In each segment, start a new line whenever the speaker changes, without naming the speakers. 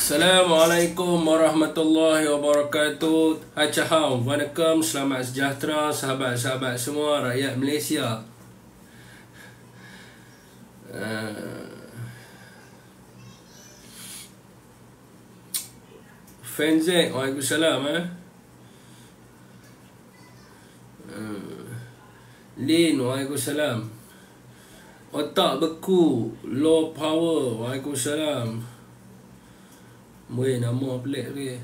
Assalamualaikum warahmatullahi wabarakatuh. Hachahau, Wanakkam, selamat sejahtera sahabat-sahabat semua rakyat Malaysia. Fenzek, Waalaikumsalam. Lin, Waalaikumsalam. Otak beku, low power, Waalaikumsalam. Weh, nama pelik ni.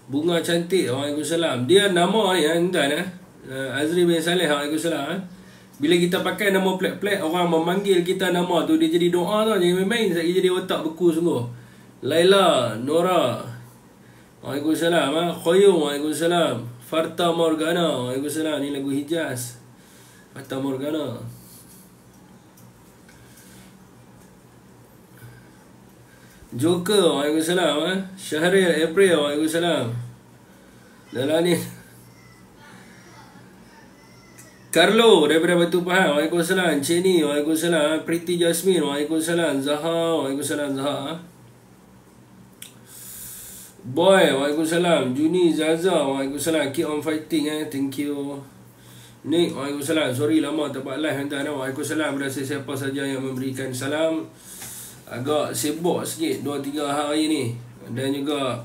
Bunga cantik, Waalaikumsalam. Dia nama ni tuan Azri bin Saleh, Waalaikumsalam. Bila kita pakai nama pelik-pelik, orang memanggil kita nama tu, dia jadi doa tau. Dia main jadi otak beku sungguh. Laila, Nora, Waalaikumsalam. Khoyum, Waalaikumsalam. Farta Morgana, Waalaikumsalam. Ni lagu Hijaz, Farta Morgana. Joker, Waalaikumsalam. Syahril, April, Waalaikumsalam. Dalam ni Carlo daripada Batu Pahat, Waalaikumsalam. Ceni, Waalaikumsalam. Pretty Jasmine, Waalaikumsalam. Zaha, Waalaikumsalam. Zaha. Boy, Waalaikumsalam. Juni, Zaza, Waalaikumsalam. Keep on fighting, thank you. Nick, Waalaikumsalam. Sorry lama tak buat live tuan. Waalaikumsalam kepada siapa saja yang memberikan salam. Agak sibuk sikit 2-3 hari ni. Dan juga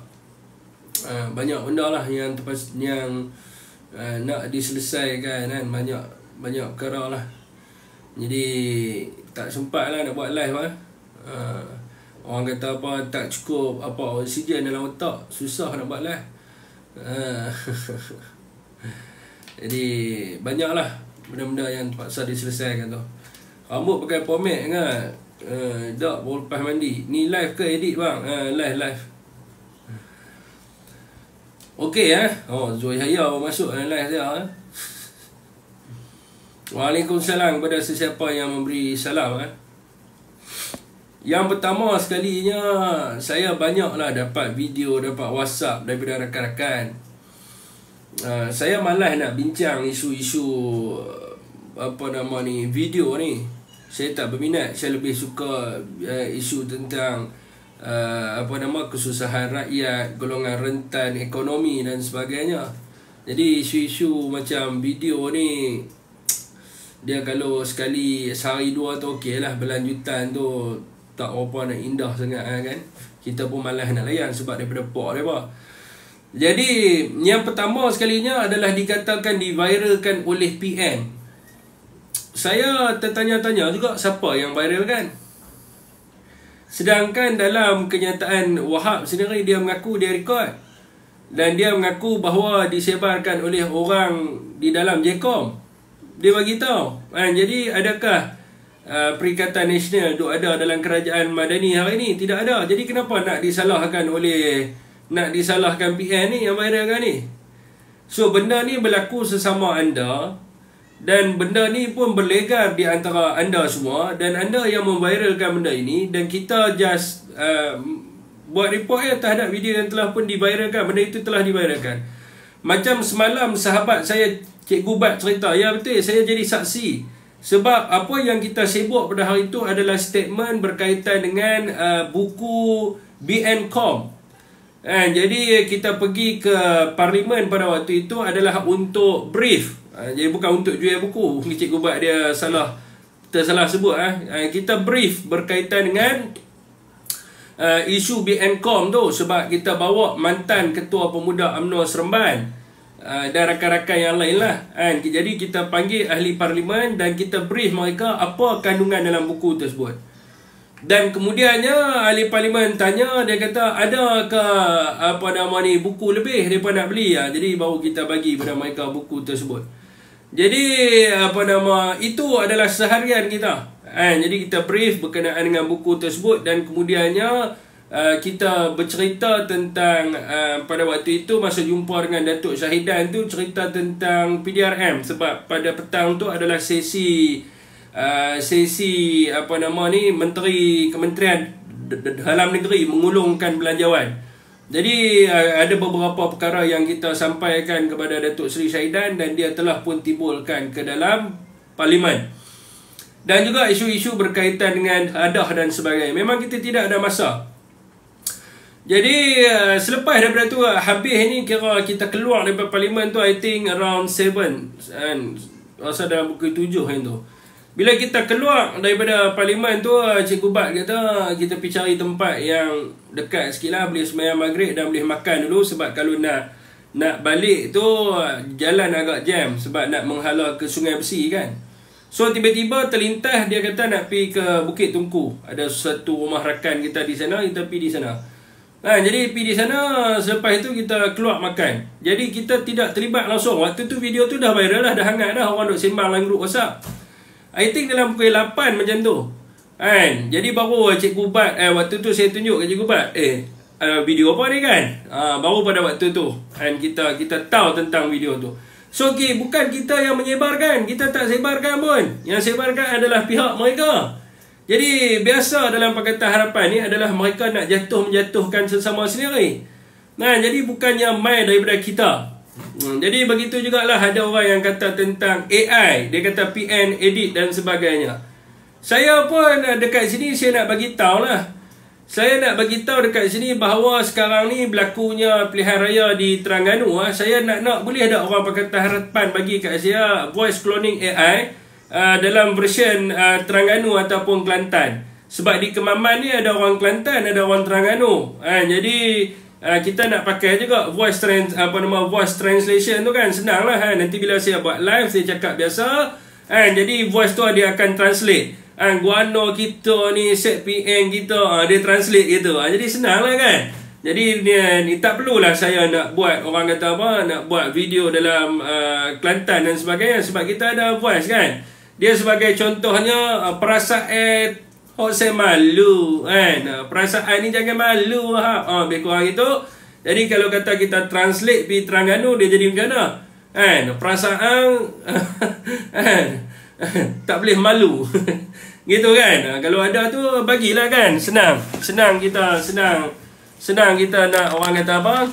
banyak benda lah yang nak diselesaikan kan. Banyak perkara lah. Jadi tak sempat lah nak buat live lah. Orang kata apa, tak cukup apa oksigen dalam otak, susah nak buat live. Jadi banyak lah benda-benda yang terpaksa diselesaikan tu. Rambut pakai pomade kan. Tak, baru lepas mandi. Ni live ke edit bang? Live. Okey Zul Haya masuk live dia. Waalaikumsalam kepada sesiapa yang memberi salam. Yang pertama sekalinya, saya banyaklah dapat video, dapat WhatsApp daripada rakan-rakan. Saya malas nak bincang isu-isu video ni. Saya tak berminat. Saya lebih suka isu tentang kesusahan rakyat, golongan rentan ekonomi dan sebagainya. Jadi isu-isu macam video ni, dia kalau sekali sehari dua tu okey lah. Berlanjutan tu tak apa nak indah sangat kan. Kita pun malas nak layan sebab daripada pok dia apa. Jadi yang pertama sekalinya adalah dikatakan diviralkan oleh PN. Saya tertanya-tanya juga siapa yang viral kan. Sedangkan dalam kenyataan Wahab sendiri, dia mengaku dia rekod. Dan dia mengaku bahawa disebarkan oleh orang di dalam JKOM. Dia bagi tahu. Jadi adakah Perikatan Nasional tu ada dalam kerajaan Madani hari ni? Tidak ada. Jadi kenapa nak disalahkan PN ni yang viralkan ni? So benda ni berlaku sesama anda. Dan benda ni pun berlegar di antara anda semua. Dan anda yang memviralkan benda ini. Dan kita just buat report terhadap video yang telah pun diviralkan. Benda itu telah diviralkan. Macam semalam sahabat saya Cikgu Bat cerita. Ya betul, saya jadi saksi. Sebab apa yang kita sibuk pada hari itu adalah statement berkaitan dengan buku BNCOM. Jadi kita pergi ke Parlimen pada waktu itu adalah untuk brief. Jadi bukan untuk jual buku. Cikgu Bat dia tersalah sebut. Kita brief berkaitan dengan isu BNCOM tu. Sebab kita bawa mantan Ketua Pemuda UMNO Seremban dan rakan-rakan yang lain lah. Jadi kita panggil ahli Parlimen dan kita brief mereka apa kandungan dalam buku tersebut. Dan kemudiannya ahli Parlimen tanya, dia kata adakah buku lebih mereka nak beli. Jadi baru kita bagi kepada mereka buku tersebut. Jadi itu adalah seharian kita. Jadi kita brief berkenaan dengan buku tersebut. Dan kemudiannya kita bercerita tentang pada waktu itu masa jumpa dengan Datuk Syahidan tu, cerita tentang PDRM. Sebab pada petang tu adalah sesi Menteri Kementerian Dalam Negeri mengulungkan belanjawan. Jadi ada beberapa perkara yang kita sampaikan kepada Datuk Seri Syahidan dan dia telah pun timbulkan ke dalam Parlimen. Dan juga isu-isu berkaitan dengan hadah dan sebagainya. Memang kita tidak ada masa. Jadi selepas daripada tu habis ni, kira kita keluar daripada parlimen tu I think around 7 kan, rasa dalam pukul 7 kan tu. Bila kita keluar daripada parlimen tu, Cikgu Bat kata kita pergi cari tempat yang dekat sikit lah, boleh sembahyang maghrib dan boleh makan dulu. Sebab kalau nak balik tu jalan agak jam sebab nak menghala ke Sungai Besi kan. So tiba-tiba terlintas dia kata nak pergi ke Bukit Tungku. Ada satu rumah rakan kita di sana, kita pergi di sana. Jadi pergi di sana, selepas itu kita keluar makan. Jadi kita tidak terlibat langsung. Waktu tu video tu dah viral dah, dah hangat dah, orang duk sembang dalam grup WhatsApp. I think dalam pukul 8 macam tu kan. Jadi baru Cikgu Bat waktu tu saya tunjuk ke Cikgu Bat, video apa ni kan. Baru pada waktu tu kan kita tahu tentang video tu. So bukan kita yang menyebarkan, kita tak sebarkan pun. Yang sebarkan adalah pihak mereka. Jadi biasa dalam Pakatan Harapan ni adalah mereka nak menjatuhkan sesama sendiri. Jadi bukannya main daripada kita. Jadi begitu jugalah ada orang yang kata tentang AI. Dia kata PN, edit dan sebagainya. Saya pun dekat sini saya nak bagi tahu lah. Saya nak bagi tahu dekat sini bahawa sekarang ni berlakunya pilihan raya di Terengganu. Saya nak boleh ada orang Pakatan Harapan bagi kat saya voice cloning AI dalam version Terengganu ataupun Kelantan. Sebab di Kemaman ni ada orang Kelantan, ada orang Terengganu. Jadi kita nak pakai juga voice translation tu kan, senang lah kan. Nanti bila saya buat live saya cakap biasa jadi voice tu dia akan translate. Guano kita ni, set PN kita, dia translate gitu. Jadi senang lah kan. Jadi ni tak perlulah saya nak buat, orang kata apa, nak buat video dalam Kelantan dan sebagainya. Sebab kita ada voice kan. Dia sebagai contohnya perasaan saya malu kan. Perasaan ni jangan malu lebih kurang itu. Jadi kalau kata kita translate pergi Terengganu, dia jadi macam mana kan? Perasaan tak boleh malu gitu kan. Kalau ada tu bagilah kan. Senang kita nak, orang kata apa,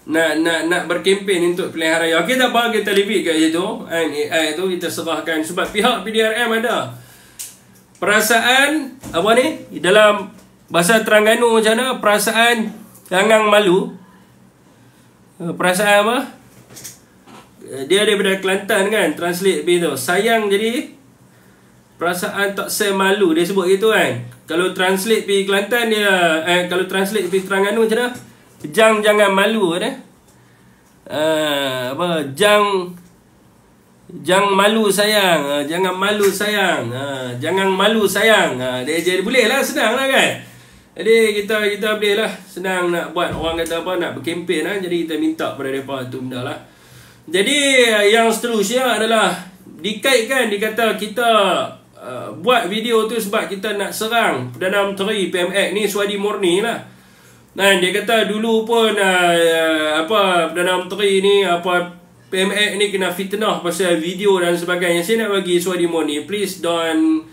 nak berkempen untuk pilihan raya. Okey, tak apa, kita leave kat situ. AI tu kita serahkan sebab pihak PDRM ada. Perasaan apa ni? Dalam bahasa Terengganu macam mana? Perasaan jangan malu. Perasaan apa? Dia daripada Kelantan kan, translate begitu. Sayang, jadi perasaan tak semalu, dia sebut gitu kan. Kalau translate pergi Kelantan dia kalau translate pergi Terengganu macam mana? Jangan malu kan. Jangan malu sayang. Jangan malu sayang. Jangan malu sayang. Dia jadi boleh lah, senang lah kan. Jadi kita boleh lah, senang nak buat, orang kata apa, nak berkempen lah. Jadi kita minta pada mereka tu benda lah. Jadi yang seterusnya adalah dikaitkan, dikata kita buat video tu sebab kita nak serang Perdana Menteri PMX ni Suhadi Murni lah. Dia kata dulu pun Perdana Menteri ni PMX ni kena fitnah pasal video dan sebagainya. Saya nak bagi Suhadi Murni, please don't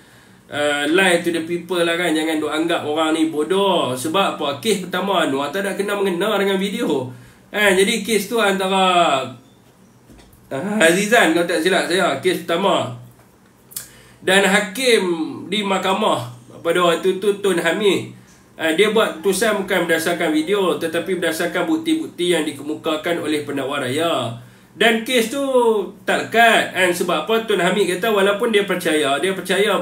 lie to the people lah kan. Jangan duk anggap orang ni bodoh. Sebab apa? Kes pertama Anwar tak ada kena mengena dengan video. Jadi kes tu antara Azizan, kalau tak silap saya, kes pertama. Dan hakim di mahkamah pada waktu tu Tun Hamid, dia buat keputusan bukan berdasarkan video tetapi berdasarkan bukti-bukti yang dikemukakan oleh pendakwa raya. Dan kes tu tak lekat sebab apa? Tun Hamid kata walaupun dia percaya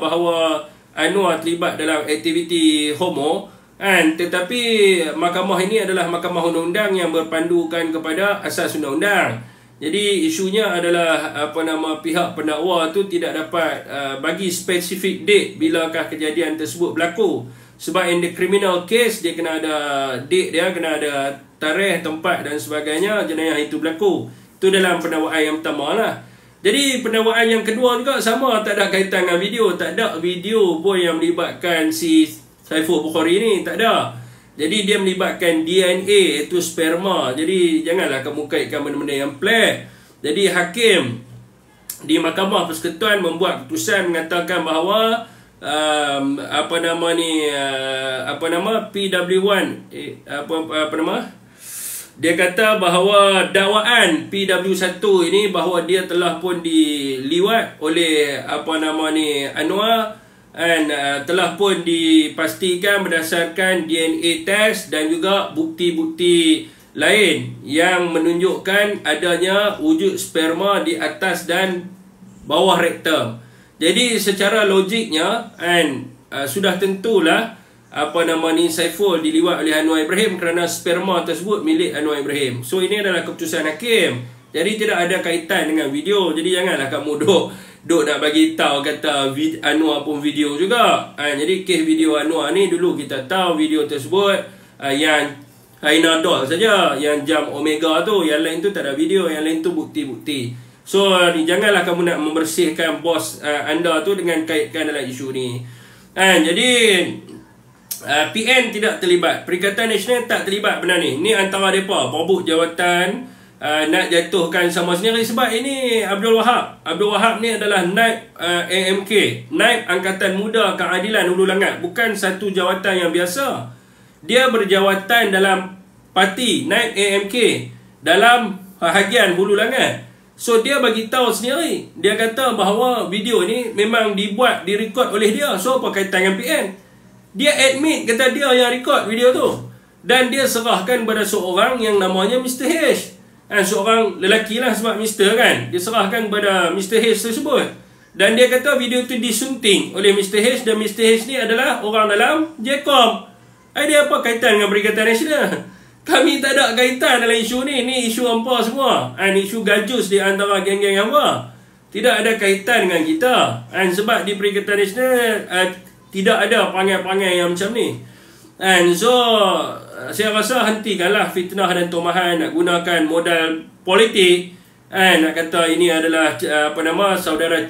bahawa Anwar terlibat dalam aktiviti homo tetapi mahkamah ini adalah mahkamah undang-undang yang berpandukan kepada asas undang-undang. Jadi isunya adalah pihak pendakwa tu tidak dapat bagi spesifik date bilakah kejadian tersebut berlaku. Sebab in the criminal case dia kena ada date, dia kena ada tarikh, tempat dan sebagainya jenayah itu berlaku. Itu dalam pendakwaan yang pertama lah. Jadi pendakwaan yang kedua juga sama, tak ada kaitan dengan video. Tak ada video pun yang melibatkan si Saiful Bukhari ni, tak ada. Jadi dia melibatkan DNA, iaitu sperma. Jadi janganlah kamu kaitkan benda-benda yang pelik. Jadi hakim di Mahkamah Persekutuan membuat keputusan mengatakan bahawa PW1 dia kata bahawa dakwaan PW1 ini bahawa dia telah pun diliwat oleh Anwar telah pun dipastikan berdasarkan DNA test dan juga bukti-bukti lain yang menunjukkan adanya wujud sperma di atas dan bawah rektum. Jadi secara logiknya sudah tentulah Saiful diliwat oleh Anwar Ibrahim kerana sperma tersebut milik Anwar Ibrahim. So ini adalah keputusan hakim. Jadi tidak ada kaitan dengan video. Jadi janganlah kamu duk nak bagi tahu kata Anwar pun video juga. Jadi kes video Anwar ni dulu kita tahu video tersebut yang Aina Doll saja, yang jam Omega tu, yang lain tu tak ada video, yang lain tu bukti-bukti. So janganlah kamu nak membersihkan bos anda tu dengan kaitkan dalam isu ni. Jadi PN tidak terlibat, Perikatan Nasional tak terlibat benda ni. Ni antara mereka perebut jawatan nak jatuhkan sama sendiri. Sebab ini Abdul Wahab ni adalah naib AMK, naib Angkatan Muda Keadilan Hulu Langat. Bukan satu jawatan yang biasa. Dia berjawatan dalam parti naib AMK dalam bahagian Hulu Langat. So dia bagi tahu sendiri. Dia kata bahawa video ni memang direkod oleh dia. So apa kaitan dengan PN? Dia admit kata dia yang rekod video tu. Dan dia serahkan kepada seorang yang namanya Mr. H. Seorang lelaki lah sebab Mr. kan. Dia serahkan kepada Mr. H tersebut. Dan dia kata video tu disunting oleh Mr. H. Dan Mr. H ni adalah orang dalam JKOM. Dia apa kaitan dengan Perikatan Nasional? Kami tak ada kaitan dalam isu ni. Ni isu hampa semua. Isu gajus di antara geng-geng hampa. Tidak ada kaitan dengan kita. Sebab di Perikatan Nasional tidak ada perangai-perangai yang macam ni. So saya rasa hentikanlah fitnah dan tomahan, nak gunakan modal politik, nak kata ini adalah saudara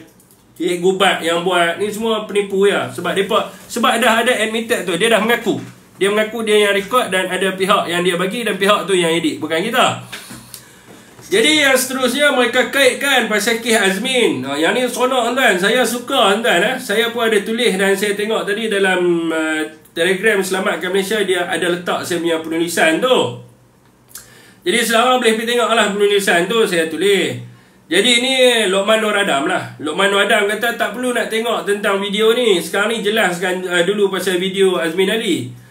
Cik Gubat yang buat. Ni semua penipu ya. Sebab dah ada admitted tu. Dia dah mengaku. Dia mengaku dia yang rekod dan ada pihak yang dia bagi dan pihak tu yang edit, bukan kita. Jadi yang seterusnya mereka kaitkan pasal kes Azmin. Yang ni seronok tuan. Saya suka tuan. Saya pun ada tulis dan saya tengok tadi dalam Telegram Selamatkan Malaysia, dia ada letak saya punya penulisan tu. Jadi selama boleh pergi tengok lah penulisan tu saya tulis. Jadi ni Lokman Nur Adam lah. Lokman Nur Adam kata tak perlu nak tengok tentang video ni. Sekarang ni jelaskan dulu pasal video Azmin Ali.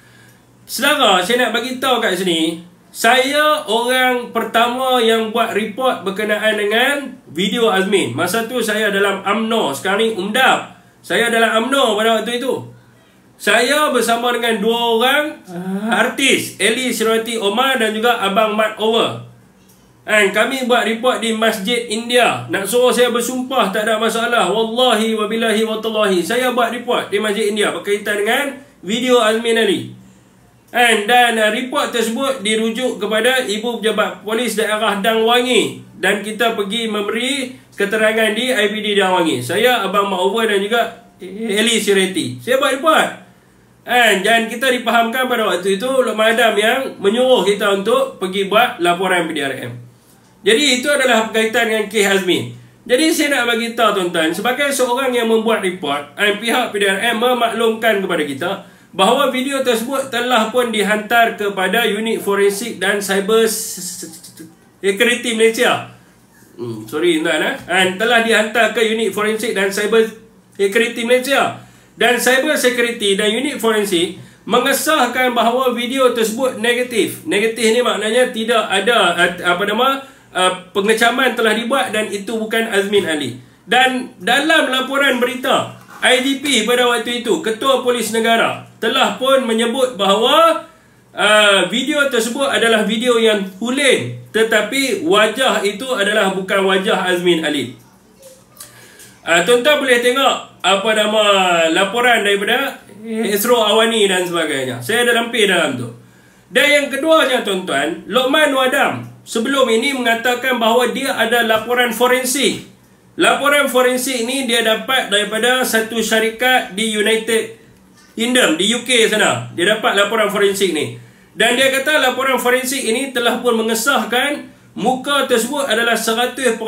Saudara, saya nak bagi tahu kat sini, saya orang pertama yang buat report berkenaan dengan video Azmin. Masa tu saya dalam UMNO, sekarang ni UMDAP. Saya dalam UMNO pada waktu itu. Saya bersama dengan dua orang artis, Eli Sirati Omar dan juga Abang Mat Over. Kami buat report di Masjid India. Nak suruh saya bersumpah tak ada masalah. Wallahi wabillahi watallahi. Saya buat report di Masjid India berkaitan dengan video Azmin Ali. Dan report tersebut dirujuk kepada Ibu Pejabat Polis Daerah Dang Wangi. Dan kita pergi memberi keterangan di IPD Dang Wangi. Saya, Abang Mat Over dan juga Eli Sirati. Saya buat report. Dan kita dipahamkan pada waktu itu Lokman Adam yang menyuruh kita untuk pergi buat laporan PDRM. Jadi itu adalah berkaitan dengan kes Azmin. Jadi saya nak bagi tahu tuan-tuan, sebagai seorang yang membuat report, pihak PDRM memaklumkan kepada kita bahawa video tersebut telah pun dihantar kepada Unit Forensik dan Cyber Security Malaysia. Sorry tuan-tuan. Telah dihantar ke Unit Forensik dan Cyber Security Malaysia. Dan Cyber Security dan Unit Forensik mengesahkan bahawa video tersebut negatif. Negatif ni maknanya tidak ada pengecaman telah dibuat dan itu bukan Azmin Ali. Dan dalam laporan berita, IGP pada waktu itu, Ketua Polis Negara, telah pun menyebut bahawa video tersebut adalah video yang hulin, tetapi wajah itu adalah bukan wajah Azmin Ali. Tuan-tuan boleh tengok laporan daripada Esro Awani dan sebagainya. Saya ada lampir dalam tu. Dan yang keduanya tuan-tuan, Lokman Nur Adam sebelum ini mengatakan bahawa dia ada laporan forensik. Laporan forensik ni dia dapat daripada satu syarikat di United Kingdom, di UK sana. Dia dapat laporan forensik ni. Dan dia kata laporan forensik ini telah pun mengesahkan muka tersebut adalah 100%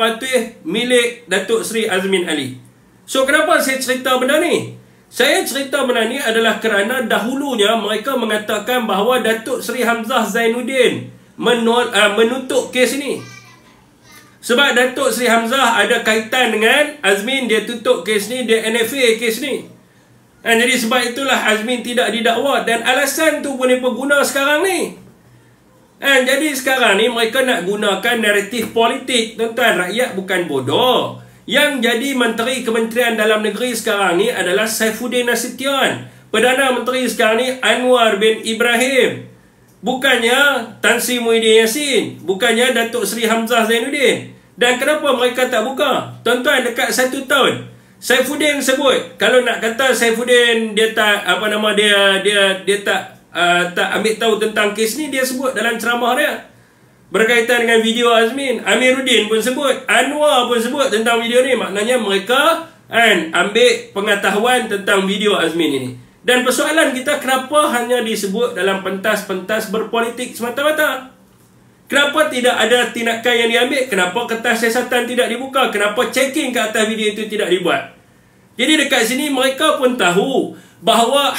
milik Datuk Seri Azmin Ali. So kenapa saya cerita benda ni? Saya cerita benda ni adalah kerana dahulunya mereka mengatakan bahawa Datuk Seri Hamzah Zainuddin menutup kes ini. Sebab Datuk Seri Hamzah ada kaitan dengan Azmin, dia tutup kes ni, dia NFA kes ni. Jadi sebab itulah Azmin tidak didakwa. Dan alasan tu boleh guna sekarang ni. Jadi sekarang ni mereka nak gunakan naratif politik. Tuan-tuan, rakyat bukan bodoh. Yang jadi Menteri Kementerian Dalam Negeri sekarang ni adalah Saifuddin Nasution. Perdana Menteri sekarang ni Anwar bin Ibrahim. Bukannya Tan Sri Muhyiddin Yassin. Bukannya Datuk Seri Hamzah Zainuddin. Dan kenapa mereka tak buka? Tuan-tuan, dekat 1 tahun Saifuddin sebut, kalau nak kata Saifuddin dia tak dia tak ambil tahu tentang kes ni, dia sebut dalam ceramah dia berkaitan dengan video Azmin. Amiruddin pun sebut, Anwar pun sebut tentang video ni. Maknanya mereka ambil pengetahuan tentang video Azmin ini. Dan persoalan kita, kenapa hanya disebut dalam pentas-pentas berpolitik semata-mata? Kenapa tidak ada tindakan yang diambil? Kenapa kertas siasatan tidak dibuka? Kenapa checking ke atas video itu tidak dibuat? Jadi dekat sini mereka pun tahu bahawa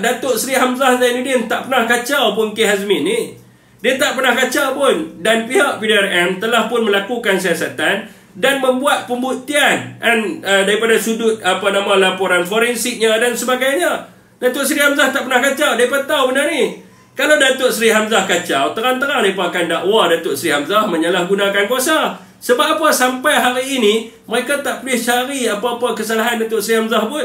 Datuk Seri Hamzah Zainuddin tak pernah kacau pun kes Azmin ni. Dia tak pernah kacau pun. Dan pihak PDRM telah pun melakukan siasatan dan membuat pembuktian daripada sudut laporan forensiknya dan sebagainya. Datuk Seri Hamzah tak pernah kacau. Mereka tahu benda ni. Kalau Datuk Seri Hamzah kacau, terang-terang mereka akan dakwa Datuk Seri Hamzah menyalahgunakan kuasa. Sebab apa? Sampai hari ini mereka tak boleh cari apa-apa kesalahan Datuk Seri Hamzah pun.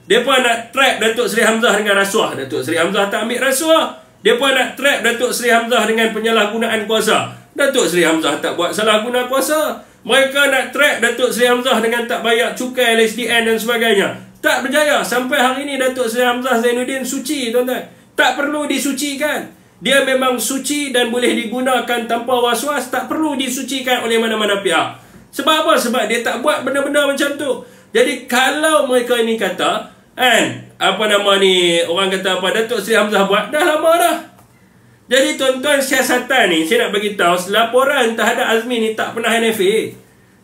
Mereka nak trap Datuk Seri Hamzah dengan rasuah. Datuk Seri Hamzah tak ambil rasuah. Mereka nak trap Datuk Seri Hamzah dengan penyalahgunaan kuasa. Datuk Seri Hamzah tak buat salah guna kuasa. Mereka nak trap Datuk Seri Hamzah dengan tak bayar cukai LSDN dan sebagainya. Tak berjaya. Sampai hari ini Datuk Seri Hamzah Zainuddin suci, tuan-tuan. Tak perlu disucikan. Dia memang suci dan boleh digunakan tanpa was-was. Tak perlu disucikan oleh mana-mana pihak. Sebab apa? Sebab dia tak buat benda-benda macam tu. Jadi kalau mereka ini kata, orang kata apa, Datuk Seri Hamzah buat, dah lama dah. Jadi tuan-tuan, siasatan ni, saya nak bagi tahu, laporan terhadap Azmin ni tak pernah NFA.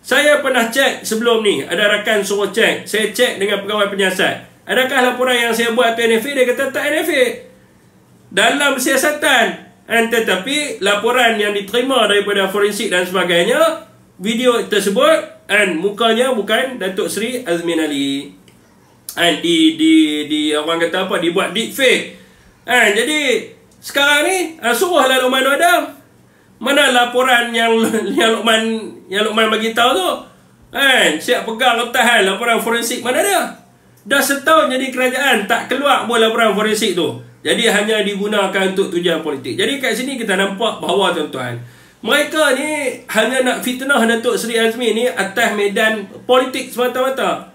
Saya pernah cek sebelum ni, ada rakan suruh cek. Saya cek dengan pegawai penyiasat. Adakah laporan yang saya buat tu NFA? Dia kata tak NFA. Dalam siasatan. Tetapi laporan yang diterima daripada forensik dan sebagainya, video tersebut mukanya bukan Datuk Seri Azmin Ali. Orang kata apa, dibuat deepfake. Jadi sekarang ni suruhlah Luqman Adam. Mana laporan yang Luqman bagi tahu tu? Siap pegang letak laporan forensik mana dia? Dah setahun jadi kerajaan, tak keluar pun laporan forensik tu. Jadi hanya digunakan untuk tujuan politik. Jadi kat sini kita nampak bahawa tuan-tuan, mereka ni hanya nak fitnah Datuk Seri Azmin ni atas medan politik semata-mata.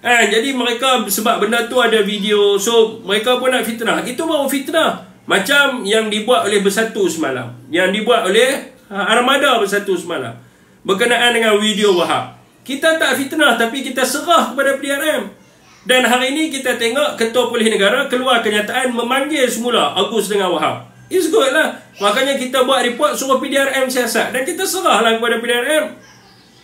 Jadi mereka, sebab benda tu ada video, so mereka pun nak fitnah. Itu baru fitnah. Macam yang dibuat oleh Bersatu semalam, yang dibuat oleh Armada Bersatu semalam berkenaan dengan video Wahab. Kita tak fitnah, tapi kita serah kepada PDRM. Dan hari ini kita tengok Ketua Polis Negara keluar kenyataan memanggil semula Agus dengan Wahab. It's good lah. Makanya kita buat report suruh PDRM siasat. Dan kita serahlah kepada PDRM.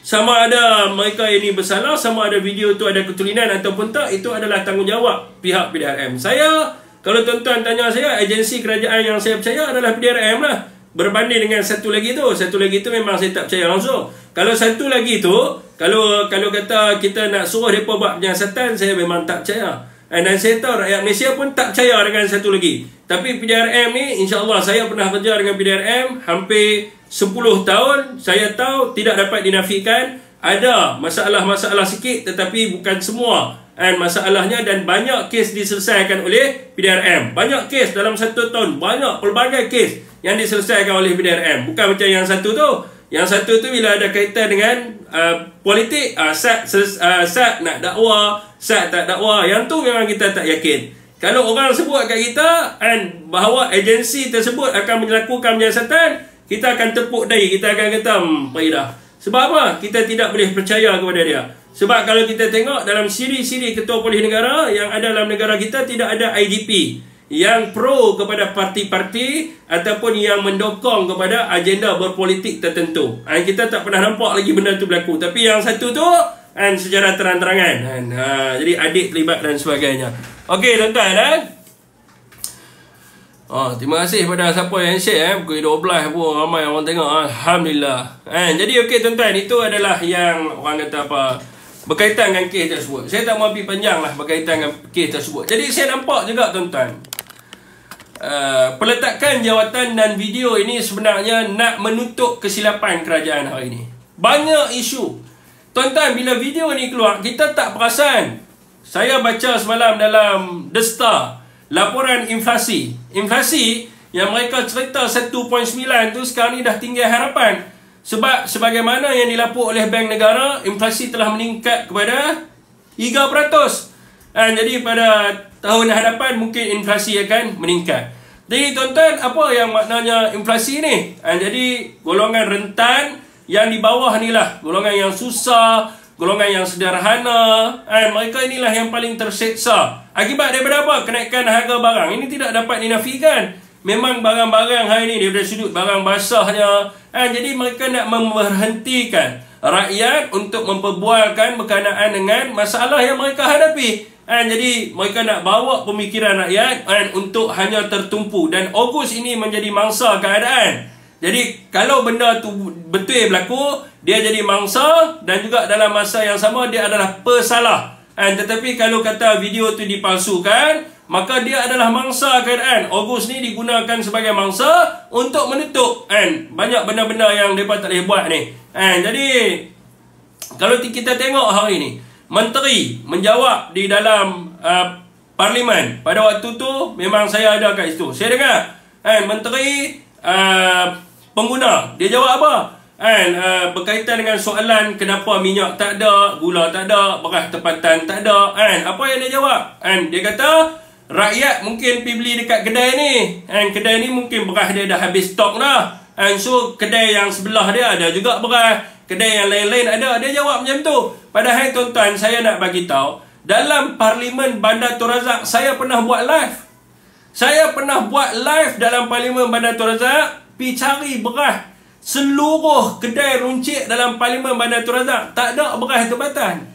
Sama ada mereka ini bersalah, sama ada video tu ada ketulinan ataupun tak, itu adalah tanggungjawab pihak PDRM. Saya, kalau tuan-tuan tanya saya, agensi kerajaan yang saya percaya adalah PDRM lah. Berbanding dengan satu lagi tu memang saya tak percaya langsung. Kalau satu lagi tu, kalau kata kita nak suruh mereka buat penyiasatan, saya memang tak percaya. Dan saya tahu rakyat Malaysia pun tak percaya dengan satu lagi. Tapi PDRM ni, insya-Allah saya pernah kerja dengan PDRM hampir 10 tahun. Saya tahu tidak dapat dinafikan. Ada masalah-masalah sikit, tetapi bukan semua masalahnya, dan banyak kes diselesaikan oleh PDRM. Banyak kes dalam 1 tahun, banyak pelbagai kes yang diselesaikan oleh PDRM. Bukan macam yang satu tu. Yang satu tu bila ada kaitan dengan politik, SAT nak dakwa, SAT tak dakwa. Yang tu memang kita tak yakin. Kalau orang sebut kat kita bahawa agensi tersebut akan melakukan penyiasatan, kita akan tepuk dahi, kita akan kata baik dah. Sebab apa? Kita tidak boleh percaya kepada dia. Sebab kalau kita tengok dalam siri-siri Ketua Polis Negara yang ada dalam negara kita, tidak ada IGP yang pro kepada parti-parti ataupun yang mendokong kepada agenda berpolitik tertentu. Kita tak pernah nampak lagi benda tu berlaku. Tapi yang satu tu secara terang-terangan. Jadi adik terlibat dan sebagainya. Okey tuan-tuan. Terima kasih kepada siapa yang share. Pukul 12 pun ramai orang tengok. Alhamdulillah. Jadi okey tuan-tuan, itu adalah yang orang kata apa, berkaitan dengan kes tersebut. Saya tak mahu pergi panjang lah berkaitan dengan kes tersebut. Jadi saya nampak juga tuan-tuan, peletakan jawatan dan video ini sebenarnya nak menutup kesilapan kerajaan hari ini. Banyak isu. Tuan-tuan, bila video ni keluar, kita tak perasan. Saya baca semalam dalam The Star, laporan inflasi. Inflasi yang mereka cerita 1.9 tu sekarang ni dah tinggal harapan. Sebab sebagaimana yang dilapor oleh Bank Negara, inflasi telah meningkat kepada 3%. Jadi pada tahun hadapan mungkin inflasi akan meningkat. Jadi tuan-tuan, apa yang maknanya inflasi ni? Jadi golongan rentan yang di bawah ni lah, golongan yang susah, golongan yang sederhana, mereka inilah yang paling terseksa. Akibat daripada apa? Kenaikan harga barang. Ini tidak dapat dinafikan. Memang barang-barang hari ini daripada sudut barang basahnya, jadi mereka nak memberhentikan rakyat untuk memperbualkan berkenaan dengan masalah yang mereka hadapi. Jadi mereka nak bawa pemikiran rakyat untuk hanya tertumpu. Dan Ogos ini menjadi mangsa keadaan. Jadi kalau benda tu betul berlaku, dia jadi mangsa, dan juga dalam masa yang sama dia adalah pesalah. Tetapi kalau kata video tu dipalsukan, maka dia adalah mangsa keadaan. Ogos ni digunakan sebagai mangsa untuk menutup banyak benda-benda yang mereka tak boleh buat ni. Jadi kalau kita tengok hari ni, menteri menjawab di dalam parlimen. Pada waktu tu memang saya ada kat situ. Saya dengar menteri pengguna, dia jawab apa? Berkaitan dengan soalan kenapa minyak tak ada, gula tak ada, beras tempatan tak ada. Apa yang dia jawab? Dia kata rakyat mungkin pergi beli dekat kedai ni. Kedai ni mungkin beras dia dah habis stok dah. So kedai yang sebelah dia ada juga beras, kedai yang lain-lain ada. Dia jawab macam tu. Padahal tuan-tuan, saya nak bagi tahu, dalam Parlimen Bandar Tun Razak saya pernah buat live. Saya pernah buat live dalam Parlimen Bandar Tun Razak, pergi cari beras. Seluruh kedai runcit dalam Parlimen Bandar Tun Razak tak ada beras tempatan.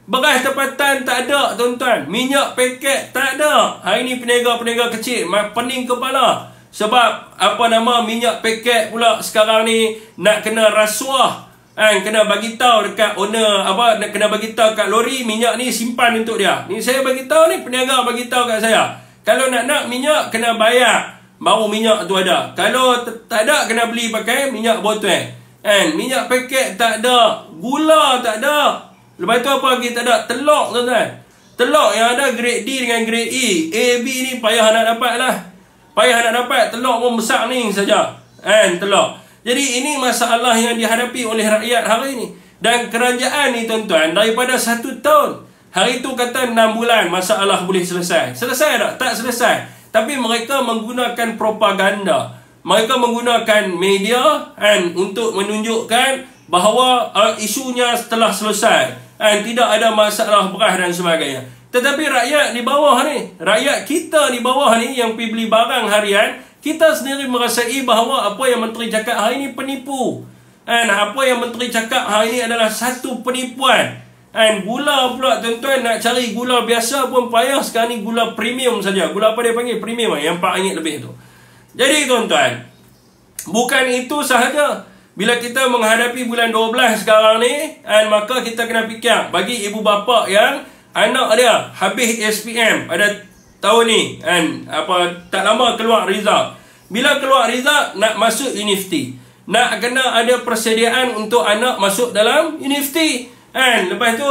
Beras tempatan tak ada tuan-tuan. Minyak paket tak ada. Hari ni peniaga-peniaga kecil pening kepala. Sebab minyak paket pula sekarang ni nak kena rasuah. Kena bagi tahu dekat owner, nak kena bagi tahu kat lori minyak ni simpan untuk dia. Ni saya bagi tahu ni, peniaga bagi tahu kat saya. Kalau nak minyak kena bayar, baru minyak tu ada. Kalau tak ada, kena beli pakai minyak botol. Minyak paket tak ada, gula tak ada. Lepas tu apa lagi tak ada? Telur tuan-tuan. Telur yang ada grade D dengan grade E. A, B ni payah nak dapat lah. Payah nak dapat. Telur pun besar ni saja. Telur. Jadi ini masalah yang dihadapi oleh rakyat hari ini. Dan kerajaan ni tuan-tuan, daripada 1 tahun, hari tu kata 6 bulan masalah boleh selesai. Selesai tak? Tak selesai. Tapi mereka menggunakan propaganda. Mereka menggunakan media untuk menunjukkan bahawa isunya telah selesai. Tidak ada masalah beras dan sebagainya. Tetapi rakyat di bawah ni, rakyat kita di bawah ni yang pergi beli barang harian, kita sendiri merasai bahawa apa yang menteri cakap hari ni penipu. Apa yang menteri cakap hari ni adalah satu penipuan. Gula pula tuan-tuan, nak cari gula biasa pun payah. Sekarang ni gula premium saja. Gula apa dia panggil? Premium yang RM4 lebih tu. Jadi tuan-tuan, bukan itu sahaja. Bila kita menghadapi bulan 12 sekarang ni, maka kita kena fikir bagi ibu bapa yang anak dia habis SPM pada tahun ni, tak lama keluar result. Bila keluar result, nak masuk universiti, nak kena ada persediaan untuk anak masuk dalam universiti. Lepas tu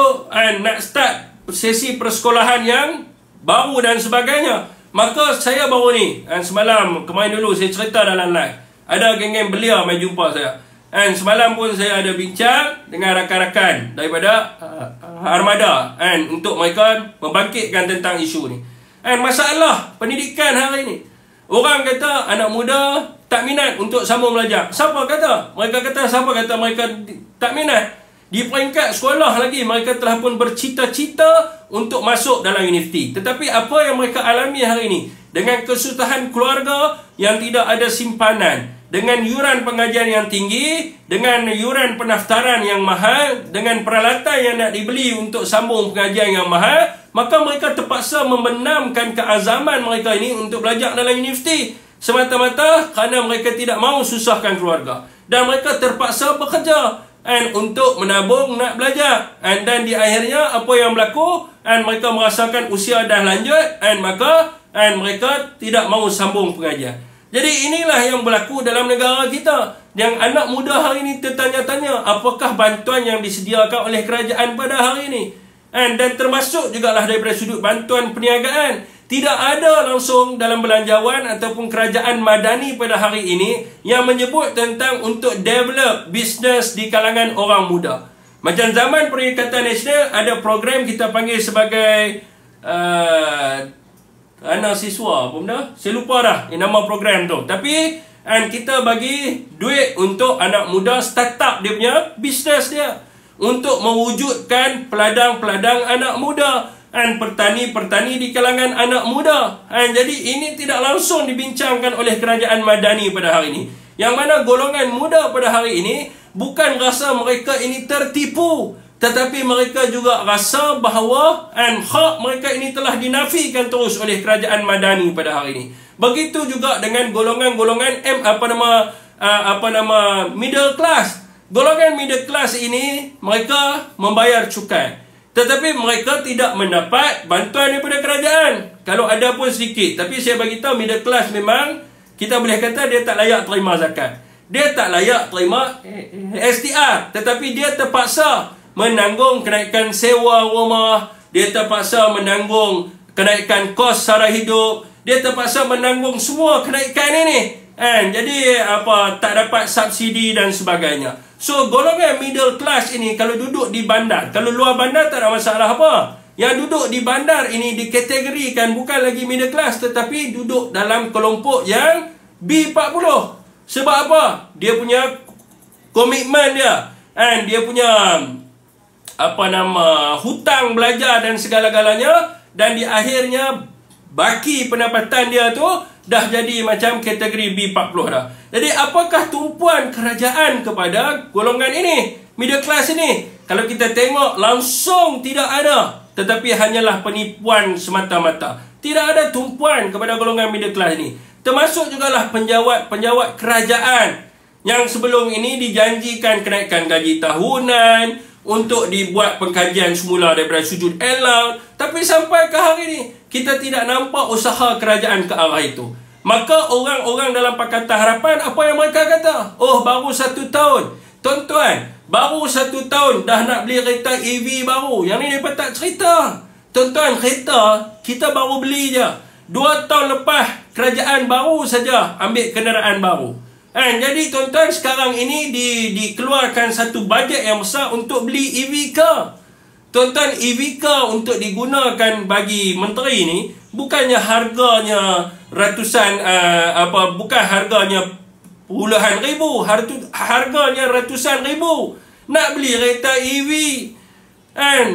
nak start sesi persekolahan yang baru dan sebagainya. Maka saya baru ni, kemarin dulu saya cerita dalam live, ada geng-geng belia mai jumpa saya. Semalam pun saya ada bincang dengan rakan-rakan daripada Armada untuk mereka membangkitkan tentang isu ni. Masalah pendidikan hari ni, orang kata anak muda tak minat untuk sambung belajar. Siapa kata? Mereka kata, siapa kata mereka tak minat? Di peringkat sekolah lagi, mereka telah pun bercita-cita untuk masuk dalam universiti. Tetapi apa yang mereka alami hari ini, dengan kesusahan keluarga yang tidak ada simpanan, dengan yuran pengajian yang tinggi, dengan yuran pendaftaran yang mahal, dengan peralatan yang nak dibeli untuk sambung pengajian yang mahal, maka mereka terpaksa membenamkan keazaman mereka ini untuk belajar dalam universiti. Semata-mata kerana mereka tidak mahu susahkan keluarga. Dan mereka terpaksa bekerja. untuk menabung nak belajar. Dan di akhirnya apa yang berlaku, mereka merasakan usia dah lanjut, maka mereka tidak mahu sambung pengajian. Jadi inilah yang berlaku dalam negara kita. Yang anak muda hari ini tertanya-tanya, apakah bantuan yang disediakan oleh kerajaan pada hari ini? Dan termasuk jugalah daripada sudut bantuan perniagaan. Tidak ada langsung dalam belanjawan ataupun kerajaan madani pada hari ini yang menyebut tentang untuk develop bisnes di kalangan orang muda. Macam zaman Perikatan Nasional ada program kita panggil sebagai anak siswa apa benda? Saya lupa dah nama program tu. Tapi kita bagi duit untuk anak muda start up dia punya bisnes dia, untuk mewujudkan peladang-peladang anak muda, pertani-pertani di kalangan anak muda. Jadi ini tidak langsung dibincangkan oleh kerajaan madani pada hari ini. Yang mana golongan muda pada hari ini bukan rasa mereka ini tertipu, tetapi mereka juga rasa bahawa hak mereka ini telah dinafikan terus oleh kerajaan madani pada hari ini. Begitu juga dengan golongan-golongan middle class. Golongan middle class ini mereka membayar cukai, tetapi mereka tidak mendapat bantuan daripada kerajaan. Kalau ada pun sedikit. Tapi saya bagi tahu middle class memang kita boleh kata dia tak layak terima zakat. Dia tak layak terima STR. Tetapi dia terpaksa menanggung kenaikan sewa rumah. Dia terpaksa menanggung kenaikan kos sara hidup. Dia terpaksa menanggung semua kenaikan ini. Jadi tak dapat subsidi dan sebagainya. So golongan middle class ini kalau duduk di bandar, kalau luar bandar tak ada masalah apa. Yang duduk di bandar ini dikategorikan bukan lagi middle class, tetapi duduk dalam kelompok yang B40. Sebab apa? Dia punya komitmen dia, dia punya hutang belajar dan segala-galanya, dan di akhirnya baki pendapatan dia tu dah jadi macam kategori B40 dah. Jadi apakah tumpuan kerajaan kepada golongan ini, middle class ini? Kalau kita tengok langsung tidak ada, tetapi hanyalah penipuan semata-mata. Tidak ada tumpuan kepada golongan middle class ini. Termasuk jugalah penjawat kerajaan yang sebelum ini dijanjikan kenaikan gaji tahunan, untuk dibuat pengkajian semula daripada sudut allowance. Tapi sampai ke hari ini kita tidak nampak usaha kerajaan ke arah itu. Maka orang-orang dalam Pakatan Harapan apa yang mereka kata? Oh, baru 1 tahun. Tuan-tuan, baru 1 tahun dah nak beli kereta EV baru. Yang ni mereka tak cerita. Tuan-tuan, kereta kita baru beli je. 2 tahun lepas kerajaan baru saja ambil kenderaan baru. Jadi tuan-tuan, sekarang ini dikeluarkan satu bajet yang besar untuk beli EV car. Tuan-tuan, EV car untuk digunakan bagi menteri ni bukannya harganya ratusan bukan harganya puluhan ribu, harganya ratusan ribu. Nak beli kereta EV.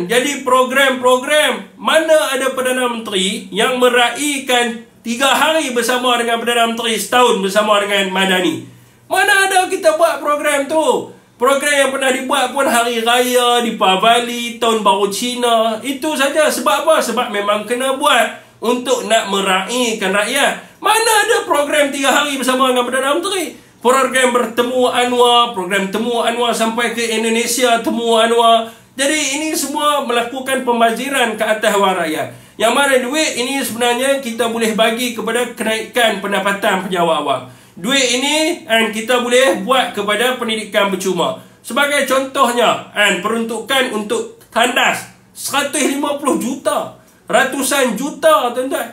Jadi program-program, mana ada Perdana Menteri yang meraihkan 3 hari bersama dengan Perdana Menteri, setahun bersama dengan Madani. Mana ada kita buat program tu? Program yang pernah dibuat pun Hari Raya, Deepavali, Tahun Baru Cina. Itu saja. Sebab apa? Sebab memang kena buat untuk nak meraihkan rakyat. Mana ada program 3 hari bersama dengan Perdana Menteri? Program bertemu Anwar, program temu Anwar sampai ke Indonesia, temu Anwar. Jadi ini semua melakukan pembaziran ke atas wang rakyat. Yang mana duit ini sebenarnya kita boleh bagi kepada kenaikan pendapatan pejabat awam. Duit ini kita boleh buat kepada pendidikan percuma. Sebagai contohnya, peruntukan untuk tandas 150 juta, ratusan juta, tuan-tuan.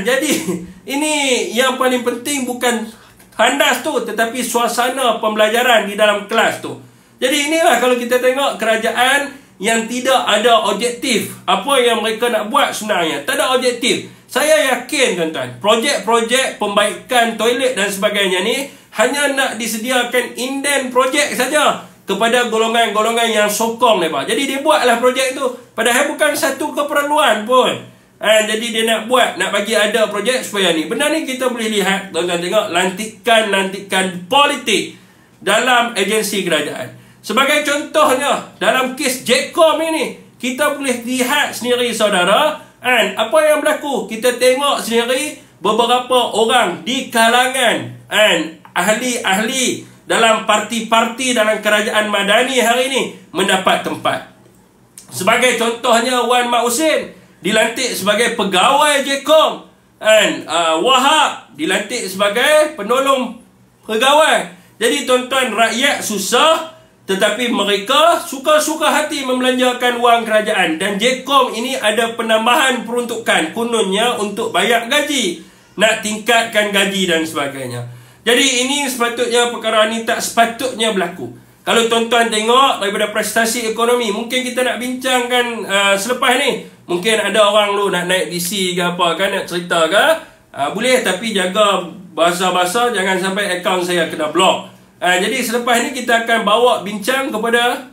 Jadi ini yang paling penting bukan tandas tu, tetapi suasana pembelajaran di dalam kelas tu. Jadi inilah kalau kita tengok kerajaan yang tidak ada objektif. Apa yang mereka nak buat sebenarnya tak ada objektif. Saya yakin tuan-tuan, projek-projek pembaikan toilet dan sebagainya ni hanya nak disediakan inden projek saja kepada golongan-golongan yang sokong mereka. Jadi dia buatlah projek itu, padahal bukan satu keperluan pun. Jadi dia nak buat, nak bagi ada projek supaya ni. Benda ni kita boleh lihat, tuan-tuan tengok lantikan-lantikan politik dalam agensi kerajaan. Sebagai contohnya, dalam kes Jecom ini, kita boleh lihat sendiri saudara, apa yang berlaku. Kita tengok sendiri beberapa orang di kalangan ahli-ahli dalam parti-parti dalam kerajaan Madani hari ini mendapat tempat. Sebagai contohnya, Wan Mat Husin dilantik sebagai pegawai JKOM, dan Wahab dilantik sebagai penolong pegawai. Jadi tuan-tuan, rakyat susah tetapi mereka suka-suka hati membelanjakan wang kerajaan. Dan JKOM ini ada penambahan peruntukan, kononnya untuk bayar gaji, nak tingkatkan gaji dan sebagainya. Jadi ini sepatutnya, perkara ini tak sepatutnya berlaku. Kalau tuan-tuan tengok daripada prestasi ekonomi, mungkin kita nak bincangkan selepas ni. Mungkin ada orang lu nak naik DC ke apa kan, nak cerita ke, boleh, tapi jaga bahasa-bahasa, jangan sampai akaun saya kena block. Jadi selepas ni kita akan bawa bincang kepada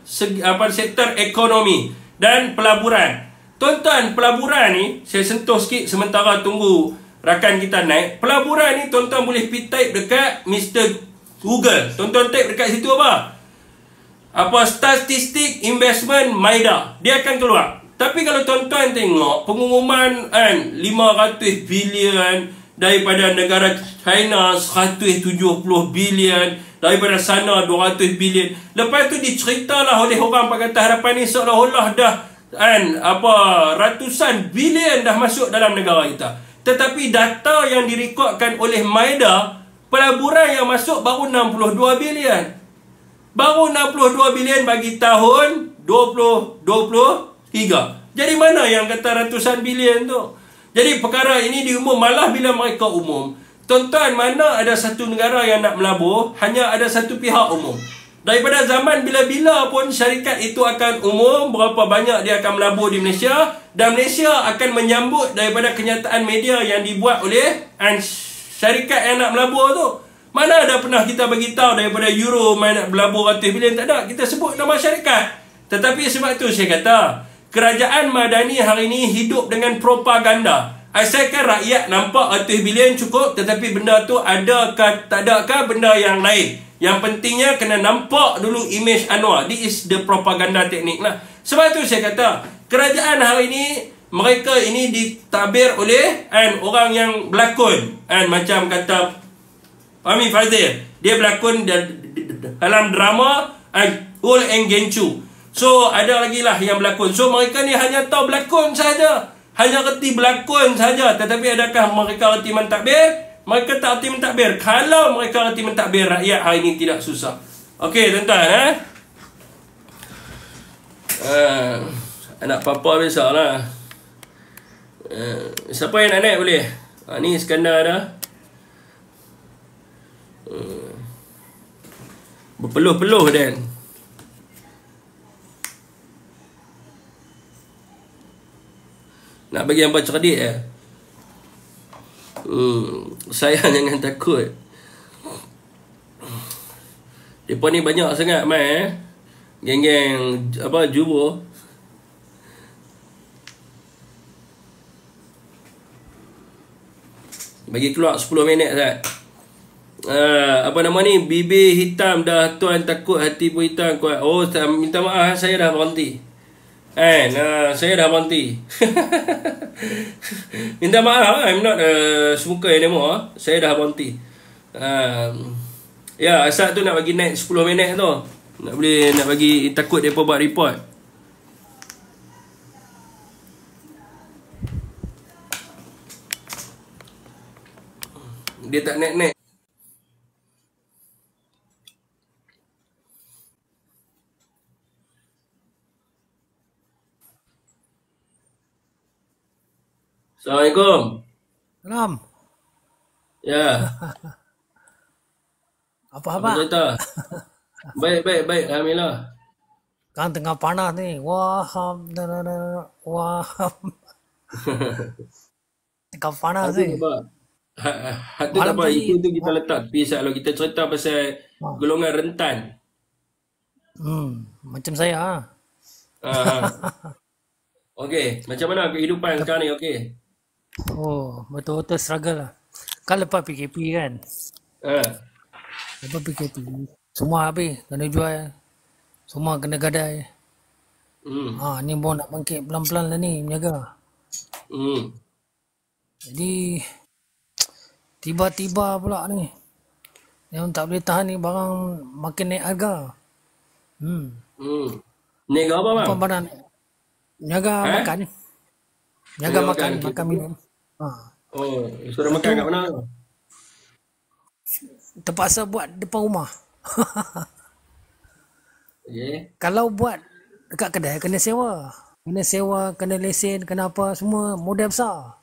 sektor ekonomi dan pelaburan. Tuan-tuan, pelaburan ni saya sentuh sikit sementara tunggu rakan kita naik. Pelaburan ni tuan-tuan boleh pergi type dekat Mr. Google. Tuan-tuan type dekat situ apa statistik investment MIDA, dia akan keluar. Tapi kalau tuan-tuan tengok pengumuman 500 bilion daripada negara China, 170 bilion daripada sana, 200 bilion. Lepas tu diceritalah oleh orang Pakatan Harapan ni seolah-olah dah ratusan bilion dah masuk dalam negara kita. Tetapi data yang direkodkan oleh MIDA, pelaburan yang masuk baru 62 bilion. Baru 62 bilion bagi tahun 2023. Jadi mana yang kata ratusan bilion tu? Jadi perkara ini diumum, malah bila mereka umum, tuan-tuan, mana ada satu negara yang nak melabur, hanya ada satu pihak umum. Daripada zaman bila-bila pun syarikat itu akan umum berapa banyak dia akan melabur di Malaysia, dan Malaysia akan menyambut daripada kenyataan media yang dibuat oleh syarikat yang nak melabur tu. Mana ada pernah kita bagi tahu daripada Euro main nak berlabur ratus bilion, tak ada. Kita sebut nama syarikat. Tetapi sebab tu saya kata, kerajaan Madani hari ini hidup dengan propaganda. Asalkan rakyat nampak ratus bilion cukup, tetapi benda tu adakah tak adakah benda yang lain. Yang pentingnya kena nampak dulu image Anwar. This is the propaganda teknik lah. Sebab tu saya kata, kerajaan hari ini, mereka ini ditabir oleh orang yang berlakon. Macam kata Fahmi Fadzil, dia berlakon dalam drama Ul and Gencu. So ada lagi lah yang berlakon. So mereka ni hanya tahu berlakon saja, hanya reti berlakon saja. Tetapi adakah mereka reti mentadbir? Mereka tak reti mentadbir. Kalau mereka reti mentadbir, rakyat hari ini tidak susah. Okey tuan-tuan, anak papa besar lah. Siapa yang nak naik boleh? Ni Iskandar dah. Berpeluh-peluh Dan. Nak bagi hangpa cerdik saya jangan takut. Depa ni banyak sangat geng-geng jubur. Bagi keluar 10 minit Zat. Bibir hitam dah tuan, takut hati pun hitam kuat. Oh, minta maaf, saya dah berhenti. Saya dah berhenti. Minta maaf, I'm not smoker anymore. Saya dah berhenti. Ya, asal tu nak bagi naik 10 minit tu. Nak bagi, takut mereka buat report. Dia tak naik-naik. Assalamualaikum.
Salam.
Ya.
Apa
Apa cerita? Baik. Alhamdulillah.
Kan tengah panas ni. Wah. Tengah panas ni.
Hati tak apa. Itu tu kita letak. Pisah kalau kita cerita pasal golongan rentan.
Macam saya.
Okey. Macam mana kehidupan sekarang ni? Okey.
Oh, betul-betul struggle lah. Kan lepas PKP kan. Lepas PKP. Semua habis. Kena jual. Semua kena gadai. Ni pun nak bangkit pelan-pelan lah ni. Menjaga. Jadi tiba-tiba pula ni Yang tak boleh tahan ni barang makin naik harga.
Hmm. Niaga apa bang?
Apa barang niaga
Eh?
makan, niaga
Niaga makan.
makan,
Kita
makan
tu.
minum. Ha.
Oh, sudah
Lepas
makan
tu
kat mana?
terpaksa buat depan rumah.
Okay.
Kalau buat dekat kedai kena sewa. Kena sewa, kena lesen, kena apa semua modal besar.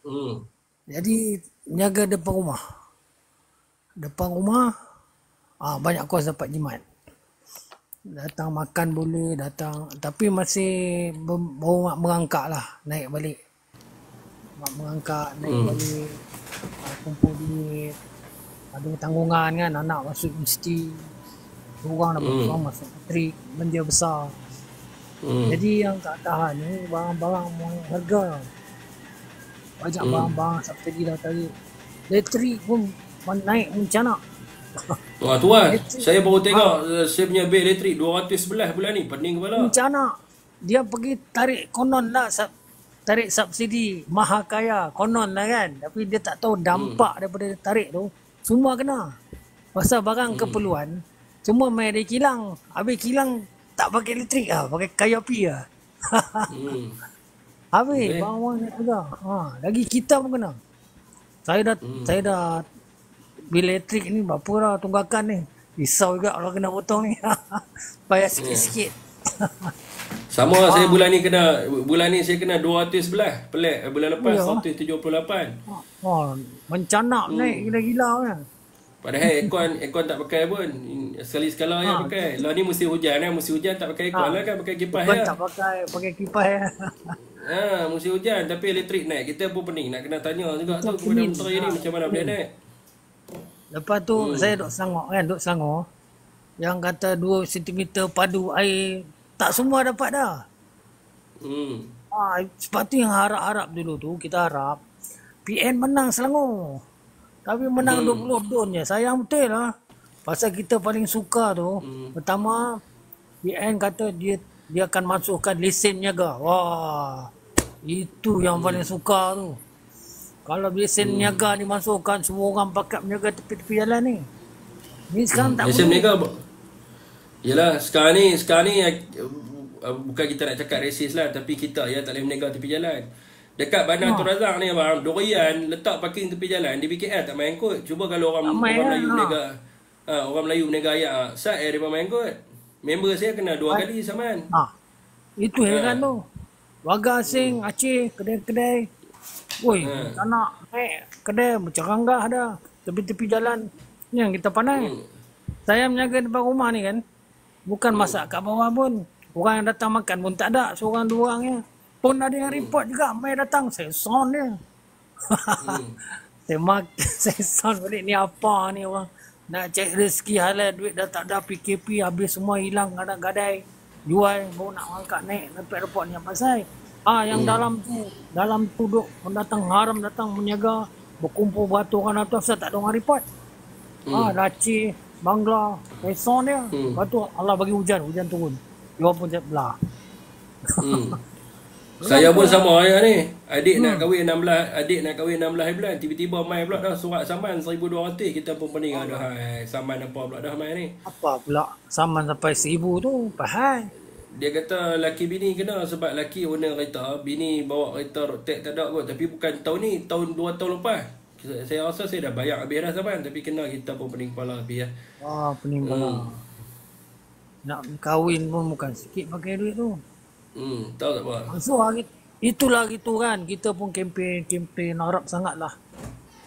Hmm.
Jadi niaga depan rumah. Depan rumah banyak kos dapat jimat. Datang makan boleh, datang tapi masih baru merangkak lah, naik balik. Merangkak, naik balik, kumpul duit, ada tanggungan kan, anak masuk universiti, orang dapat orang masuk matrik, benda besar. Jadi yang tak tahan ni barang-barang harga. Banyak barang-barang subsidi dah tarik. Elektrik pun naik mencanak.
Wah tu kan, saya baru tengok saya punya bil elektrik 211 bulan ni, pening kepala.
Mencanak. Dia pergi tarik konon lah, tarik subsidi maha kaya konon lah kan, tapi dia tak tahu dampak daripada dia tarik tu semua kena. Pasal barang keperluan semua main dari kilang, habis kilang tak pakai elektrik lah, pakai kayu api lah. Habis barang-barang naik harga. Lagi kita pun kena. Saya dah bil elektrik ni berapa lah tunggakan ni. Risau juga kalau kena potong ni. Bayar sikit-sikit.
Sama saya bulan ni saya kena 211. Pelik bulan lepas 178.
Mencanak naik gila-gila kan.
Padahal aircon tak pakai pun. Sekali-sekala je pakai. Lah ni musim hujan kan, musim hujan tak pakai aircon lah kan, pakai kipas
Bukan
je.
tak pakai kipas ya.
Musim hujan tapi elektrik naik. Kita pun pening nak kena tanya juga tu kepada menteri ni macam mana boleh naik.
Lepas tu saya duduk Selangor kan, duduk Selangor. Yang kata 2 cm padu air, tak semua dapat dah. Sebab tu yang harap-harap dulu tu, kita harap PN menang Selangor. Tapi menang 20 don je. Sayang betul lah. Pasal kita paling suka tu, pertama PN kata dia akan masukkan lesen niaga. Wah, itu yang paling suka tu. Kalau lesen niaga ni masukkan, semua orang pakat menjaga tepi-tepi jalan ni. Ni sekarang tak
lesen
boleh.
niaga. Yelah, sekarang ni bukan kita nak cakap resis lah, tapi kita yang tak boleh berniaga tepi jalan. Dekat Bandar Tun Razak ni abang, Dorian letak parking tepi jalan di BKL tak main kot. Cuba kalau orang Melayu berniaga, orang Melayu berniaga ayat, saya dia main kot. Member saya kena 2 kali saman.
Itu heran tu. Warga asing, Aceh, kedai-kedai. Woi, tak nak naik kedai berceranggah dah. Tepi-tepi jalan ni yang kita pandai. Saya menjaga depan rumah ni kan, bukan masak kat bawah pun. Orang yang datang makan pun tak ada, seorang dua orang je. Pun ada yang report juga, mai datang, saya sound dia. Saya sound balik, ni apa ni orang. Nak cek rezeki halal, duit dah tak ada, PKP habis semua hilang, gadai-gadai. Jual, baru nak angkat naik, dapat report ni apa pasal. Yang dalam tu duk pendatang haram datang menjaga, berkumpul batu orang atas, tak ada orang report. Aceh, Bangla, Quezon dia. Lepas tu Allah bagi hujan turun. Dia pun belah.
Saya pun sama ayah ni. Adik nak kahwin 16 bulan, tiba-tiba mai pula dah surat saman 1,200. Kita pun pening ada saman apa pula dah mai ni.
Apa pula saman sampai 1,000 tu? Pahal.
Dia kata laki bini kena sebab laki owner kereta, bini bawa kereta road tax tak ada kot. Tapi bukan tahun ni, tahun 2 tahun lepas. Saya rasa saya dah bayar habis dah saman, tapi kena kita pun pening kepala habis lah.
Pening kepala. Nak kahwin pun bukan sikit pakai duit tu.
Tahu tak apa?
So itulah gitu kan. Kita pun kempen harap sangat lah.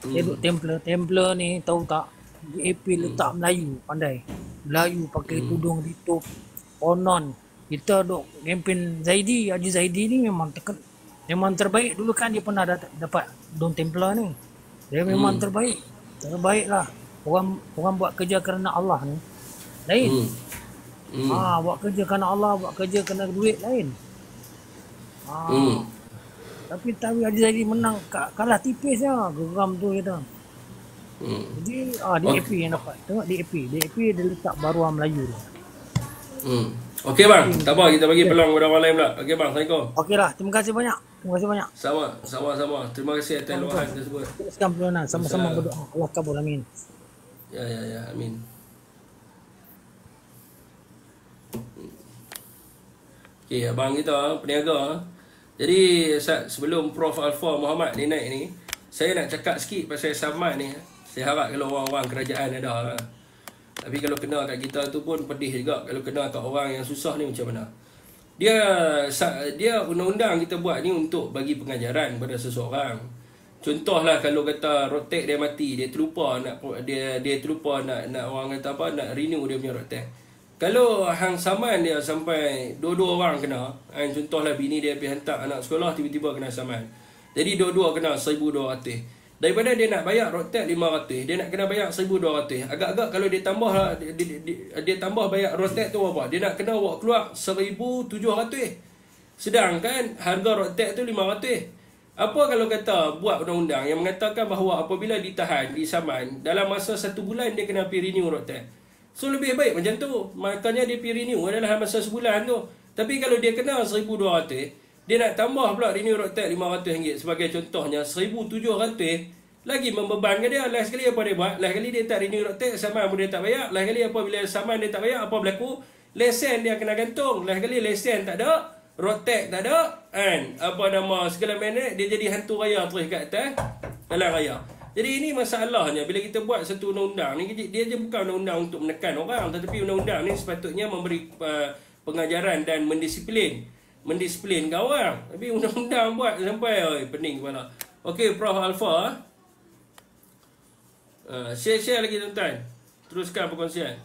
Duduk Templar ni tahu tak? DAP letak Melayu, pandai. Melayu pakai tudung ditup. Konon kita duk kempen Zaidi, Haji Zaidi ni memang terbaik. Dulu kan dia pernah dapat Don Templar ni. Dia memang terbaik lah. Orang buat kerja kerana Allah ni lain. Buat kerja kerana Allah, buat kerja kerana duit lain. Tapi Haji Zaidi menang, kalah tipis lah. Geram tu kita. Jadi DAP yang dapat. Tengok DAP dia letak baruah Melayu tu.
Okey bang, tak apa, kita bagi peluang kepada orang lain pula. Okey bang, Assalamualaikum.
Okey lah, terima kasih banyak.
Sama. Terima kasih atas luahan tersebut.
Sekian perlahan, sama-sama berdoa. Allah kabul, amin.
Ya, amin. Okey, abang kita peniaga. Jadi sebelum Prof Alfa Muhammad ni naik ni, saya nak cakap sikit pasal saman ni. Saya harap kalau orang-orang kerajaan ada lah. Tapi kalau kena kat kita tu pun pedih juga. Kalau kena kat orang yang susah ni macam mana. Dia undang-undang kita buat ni untuk bagi pengajaran kepada seseorang. Contohlah kalau kata rotek dia mati, dia terlupa nak orang kata apa, nak renew dia punya rotek. Kalau hang saman dia sampai dua-dua orang kena, contohlah bini dia pergi hantar anak sekolah, tiba-tiba kena saman. Jadi dua-dua kena 1,200. Daripada dia nak bayar rotek 500, dia nak kena bayar 1,200. Agak-agak kalau dia tambah dia tambah bayar rotek tu apa? Dia nak kena buat keluar 1,700. Sedangkan harga rotek tu 500. Apa kalau kata buat undang-undang yang mengatakan bahawa apabila ditahan, disaman, dalam masa 1 bulan dia kena pergi renew rotek. So lebih baik macam tu. Makanya dia pergi renew adalah masa sebulan tu. Tapi kalau dia kena 1,200, dia nak tambah pula renew rotek RM500 sebagai contohnya 1,700, lagi membebankan dia. Last kali apa dia buat? Last kali dia tak renew rotek, saman pun dia tak bayar. Last kali apabila saman dia tak bayar, apa berlaku? Lesen dia kena gantung. Last kali lesen tak ada, rotek tak ada, segala minit dia jadi hantu raya terus kat atas dalam raya. Jadi ini masalahnya bila kita buat satu undang-undang ni, dia je bukan undang-undang untuk menekan orang, tetapi undang-undang ni sepatutnya memberi pengajaran dan mendisiplin orang. Tapi undang-undang buat sampai pening kepala. Okey, Prof Alfa, share lagi tuan-tuan. Teruskan perkongsian.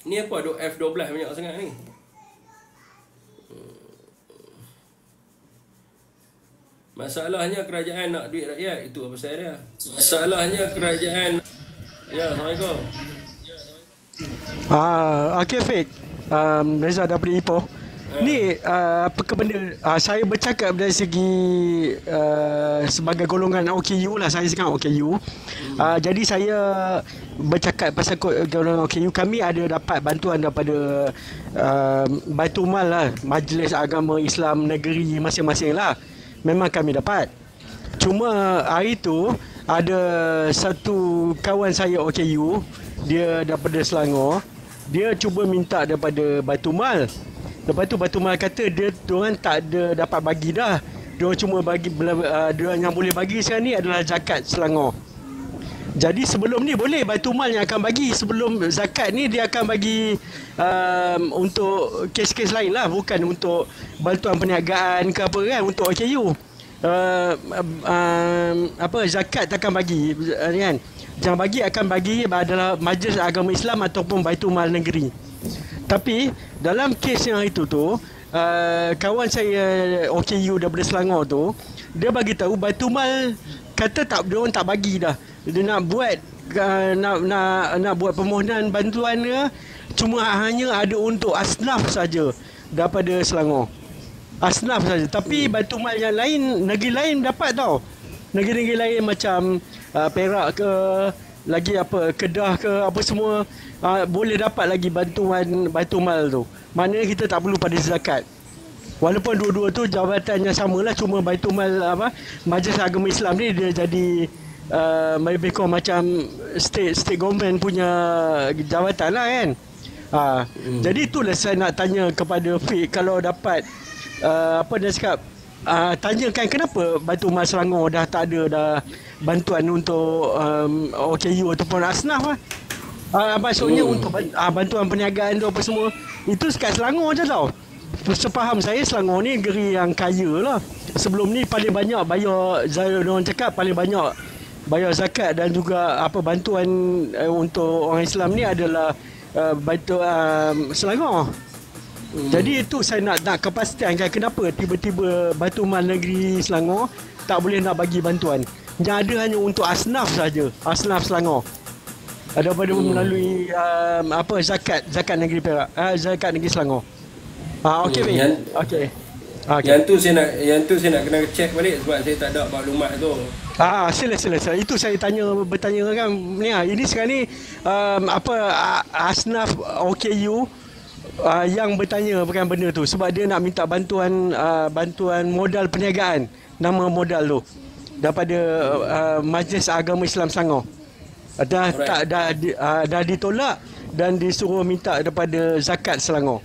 Ni apa duk F12 banyak sangat ni? Masalahnya kerajaan nak duit rakyat, itu apa saya dia. Masalahnya kerajaan. Ya, Assalamualaikum.
Okay, Fik. Reza daripada Ipoh. Ni apa ke benda, saya bercakap dari segi sebagai golongan OKU lah, saya sekarang OKU. Jadi saya bercakap pasal golongan OKU, kami ada dapat bantuan daripada Baitul Mal lah, Majlis Agama Islam Negeri masing-masing lah. Memang kami dapat. Cuma hari tu ada satu kawan saya OKU, dia daripada Selangor, dia cuba minta daripada Baitul Mal. Lepas tu Baitul Mal kata diorang tak ada dapat bagi dah. Diorang cuma bagi, diorang yang boleh bagi sekarang ni adalah zakat Selangor. Jadi sebelum ni boleh Baitul Mal yang akan bagi. Sebelum zakat ni dia akan bagi untuk kes-kes lain lah, bukan untuk bantuan perniagaan ke apa kan, untuk OKU. Zakat akan bagi kan. Yang bagi akan bagi adalah Majlis Agama Islam ataupun Baitul Mal Negeri. Tapi dalam kes yang itu tu, kawan saya OKU daripada Selangor tu, dia bagi tahu Baitul Mal kata dia orang tak bagi dah. Dia nak buat nak buat permohonan bantuan dia, cuma hanya ada untuk asnaf saja daripada Selangor. Asnaf saja. Tapi Baitul Mal yang lain, negeri lain dapat tau. Negeri-negeri lain macam Perak ke, lagi apa, Kedah ke, apa semua, boleh dapat lagi bantuan Baitul Mal tu. Maknanya kita tak perlu pada zakat. Walaupun dua-dua tu jabatannya samalah, cuma Baitul Mal Majlis Agama Islam ni dia jadi lebih kurang macam state government punya jawatan lah kan. Jadi itulah saya nak tanya kepada Fik, kalau dapat dia cakap, tanyakan kenapa Baitul Mal Selangor dah tak ada dah bantuan untuk OKU ataupun asnaf lah. Maksudnya untuk bantuan perniagaan tu apa semua, itu sekat Selangor je tau. Sepaham saya Selangor ni negeri yang kaya lah. Sebelum ni paling banyak bayar, orang cakap paling banyak bayar zakat dan juga bantuan untuk orang Islam ni adalah Baitul Selangor. Jadi itu saya nak kepastian kan, kenapa tiba-tiba Baitul Mal Negeri Selangor tak boleh nak bagi bantuan. Yang ada hanya untuk asnaf saja, asnaf Selangor. Daripada melalui zakat negeri Perak, zakat negeri Selangor. Okey Bin. Okey.
Yang tu saya nak kena check balik sebab saya tak ada maklumat tu.
Sila. Itu saya bertanya kan ni. Ini sekarang ni asnaf OKU yang bertanya bukan benda tu, sebab dia nak minta bantuan modal perniagaan, nama modal tu. daripada Majlis Agama Islam Selangor. Dah ditolak dan disuruh minta daripada Zakat Selangor.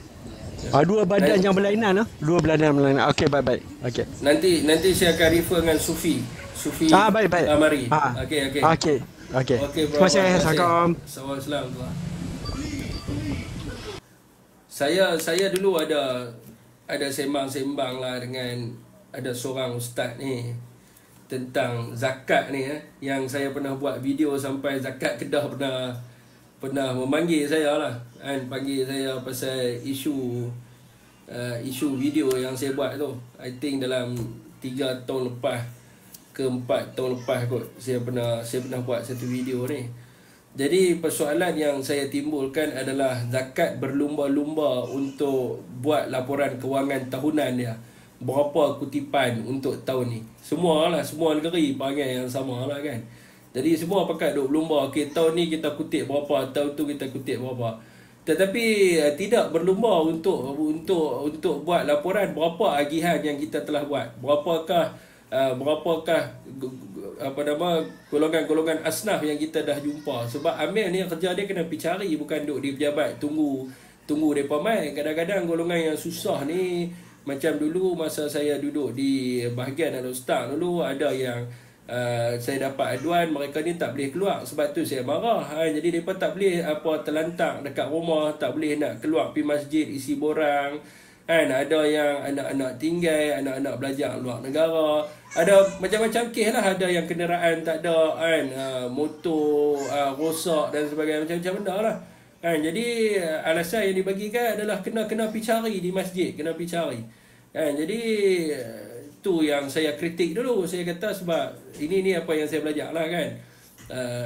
Dua badan yang berlainan. Dua badan berlainan. Okey, baik. Okey.
Nanti saya akan refer dengan Sufi.
Baik.
Mari. Okey.
Terima kasih. Assalamualaikum.
Assalamualaikum. Saya dulu ada sembang-sembang lah dengan ada seorang ustaz ni tentang zakat ni yang saya pernah buat video sampai Zakat Kedah pernah memanggil saya lah kan, panggil saya pasal isu video yang saya buat tu. I think dalam 3 tahun lepas ke 4 tahun lepas kot saya pernah buat satu video ni. Jadi persoalan yang saya timbulkan adalah zakat berlumba-lumba untuk buat laporan kewangan tahunan dia. Berapa kutipan untuk tahun ni. Semua negeri panggil yang sama lah kan. Jadi semua pakat duk berlumba. Okay, tahun ni kita kutip berapa, tahun tu kita kutip berapa. Tetapi tidak berlumba untuk buat laporan berapa agihan yang kita telah buat. Berapakah golongan-golongan asnaf yang kita dah jumpa. Sebab Amir ni kerja dia kena pergi cari, bukan duk di pejabat tunggu depa mai. Kadang-kadang golongan yang susah ni, macam dulu masa saya duduk di bahagian Al-Ustaz dulu, ada yang saya dapat aduan mereka ni tak boleh keluar. Sebab tu saya marah. Jadi mereka tak boleh terlantak dekat rumah, tak boleh nak keluar pergi masjid isi borang. Ada yang anak-anak tinggal, anak-anak belajar luar negara. Ada macam-macam kes lah. Ada yang kenderaan tak ada, motor rosak dan sebagainya, macam-macam benda lah. Jadi alasan yang dibagikan adalah kena pergi cari di masjid, kena pergi cari. Jadi tu yang saya kritik dulu. Saya kata sebab ini apa yang saya belajar lah kan.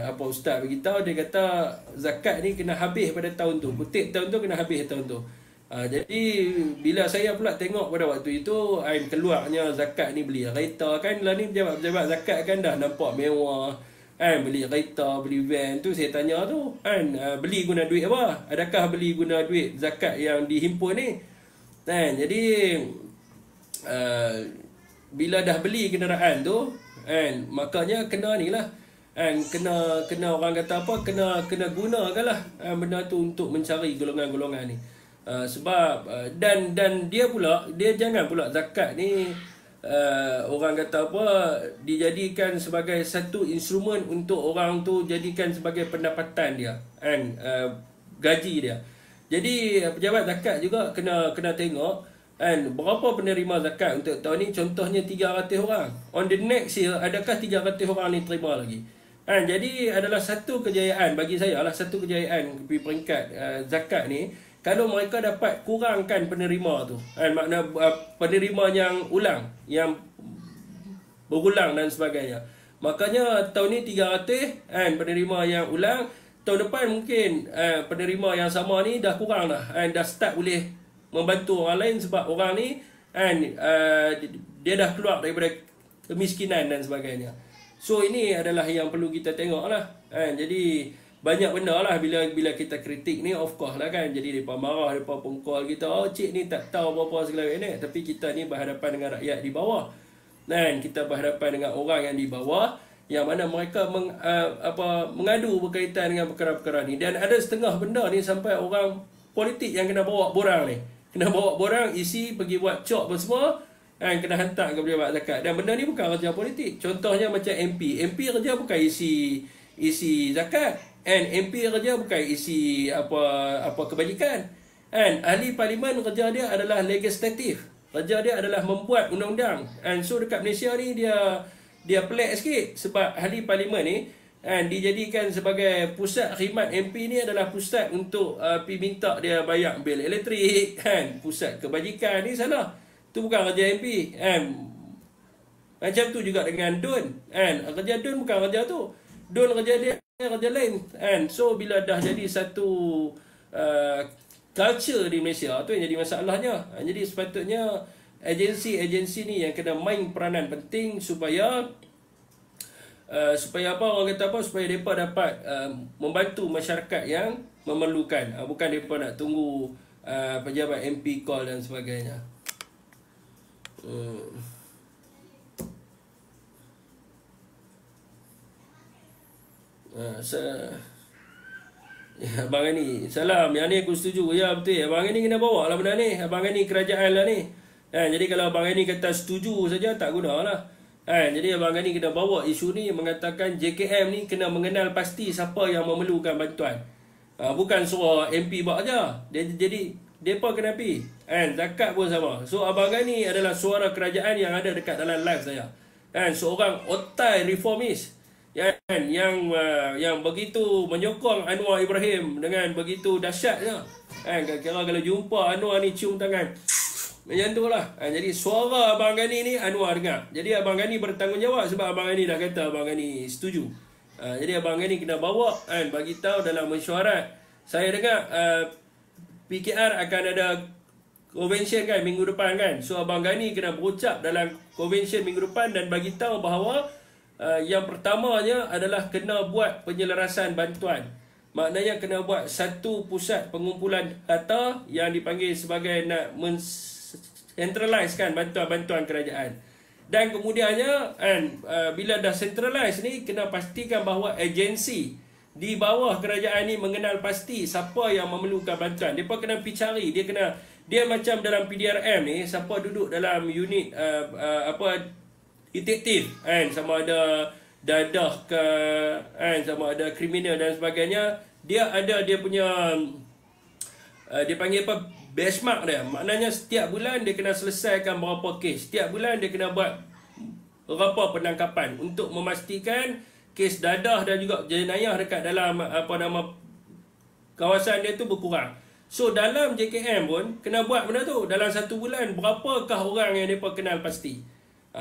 Apa ustaz beritahu, dia kata zakat ni kena habis pada tahun tu, kutip tahun tu kena habis tahun tu. Jadi bila saya pula tengok pada waktu itu keluarnya zakat ni, beli kereta kan lah ni, pejabat-pejabat zakat kan dah nampak mewah beli kereta, beli van. Tu saya tanya tu beli guna duit apa? Adakah beli guna duit zakat yang dihimpun ni? Jadi bila dah beli kenderaan tu makanya kena ni lah, kena orang kata apa, kena gunakanlah benda tu untuk mencari golongan-golongan ni. Sebab dan dia jangan pula zakat ni orang kata apa, dijadikan sebagai satu instrumen untuk orang tu jadikan sebagai pendapatan dia gaji dia. Jadi pejabat zakat juga kena tengok berapa penerima zakat untuk tahun ni. Contohnya 300 orang. On the next year, adakah 300 orang ni terima lagi? Jadi adalah satu kejayaan bagi saya lah, satu kejayaan di peringkat zakat ni kalau mereka dapat kurangkan penerima tu. Makna penerima yang ulang, yang berulang dan sebagainya. Makanya tahun ni 300 penerima yang ulang. Tahun depan mungkin penerima yang sama ni dah kurang dah. Dah start boleh membantu orang lain sebab orang ni dia dah keluar daripada kemiskinan dan sebagainya. So ini adalah yang perlu kita tengok lah. Jadi banyak benda lah bila kita kritik ni, of course lah kan. Jadi mereka marah, mereka pengkol kita, cik ni tak tahu apa-apa segala ni. Tapi kita ni berhadapan dengan rakyat di bawah. Kita berhadapan dengan orang yang di bawah, yang mana mereka mengadu berkaitan dengan perkara-perkara ni. Dan ada setengah benda ni sampai orang politik yang kena bawa borang ni. Kena bawa borang, isi, pergi buat cok apa semua, kena hantar ke pejabat zakat. Dan benda ni bukan kerja politik. Contohnya macam MP kerja bukan isi zakat. MP kerja bukan isi apa kebajikan. Ahli parlimen kerja dia adalah legislatif. Kerja dia adalah membuat undang-undang. So dekat Malaysia ni dia pelik sikit sebab ahli parlimen ni dijadikan sebagai pusat khidmat. MP ni adalah pusat untuk pergi minta dia bayar bil elektrik, pusat kebajikan. Ni salah. Tu bukan kerja MP. Macam tu juga dengan DUN. Kerja DUN bukan kerja tu. DUN kerja dia kerja lain. So bila dah jadi satu culture di Malaysia, tu yang jadi masalahnya. Jadi sepatutnya agensi-agensi ni yang kena main peranan penting supaya apa orang kata apa, supaya mereka dapat membantu masyarakat yang memerlukan. Bukan mereka nak tunggu pejabat MP call dan sebagainya. Ya, Abang Ani, salam. Yang ni aku setuju. Ya, betul. Abang Ani kena bawa lah benda ni. Abang Ani kerajaan lah ni. Jadi kalau Abang Ani kata setuju saja, tak guna lah. Jadi Abang Ani kena bawa isu ni, mengatakan JKM ni kena mengenal pasti siapa yang memerlukan bantuan. Bukan suruh MP buat aja. Jadi, mereka kena pergi. Zakat pun sama. So, Abang Ani adalah suara kerajaan yang ada dekat dalam live saya. Seorang otai reformis. Yang begitu menyokong Anwar Ibrahim dengan begitu dahsyatnya. Kira kalau jumpa Anwar ni cium tangan macam tu lah. Jadi suara Abang Gani ni Anwar dengar. Jadi Abang Gani bertanggungjawab sebab Abang Gani dah kata Abang Gani setuju. Jadi Abang Gani kena bawa bagi tahu dalam mesyuarat. Saya dengar PKR akan ada convention kan minggu depan kan. So Abang Gani kena berucap dalam convention minggu depan dan bagi tahu bahawa yang pertamanya adalah kena buat penyelarasan bantuan. Maknanya kena buat satu pusat pengumpulan data yang dipanggil sebagai nak centralizekan bantuan-bantuan kerajaan. Dan kemudiannya bila dah centralize ni, kena pastikan bahawa agensi di bawah kerajaan ni mengenal pasti siapa yang memerlukan bantuan. Mereka kena pergi cari. Dia macam dalam PDRM ni, siapa duduk dalam unit detektif, sama ada dadah ke, sama ada kriminal dan sebagainya. Dia ada dia punya dia panggil apa, benchmark dia. Maknanya setiap bulan dia kena selesaikan berapa kes, setiap bulan dia kena buat berapa penangkapan untuk memastikan kes dadah dan juga jenayah dekat dalam kawasan dia tu berkurang. So dalam JKM pun kena buat benda tu. Dalam satu bulan berapakah orang yang mereka kenal pasti.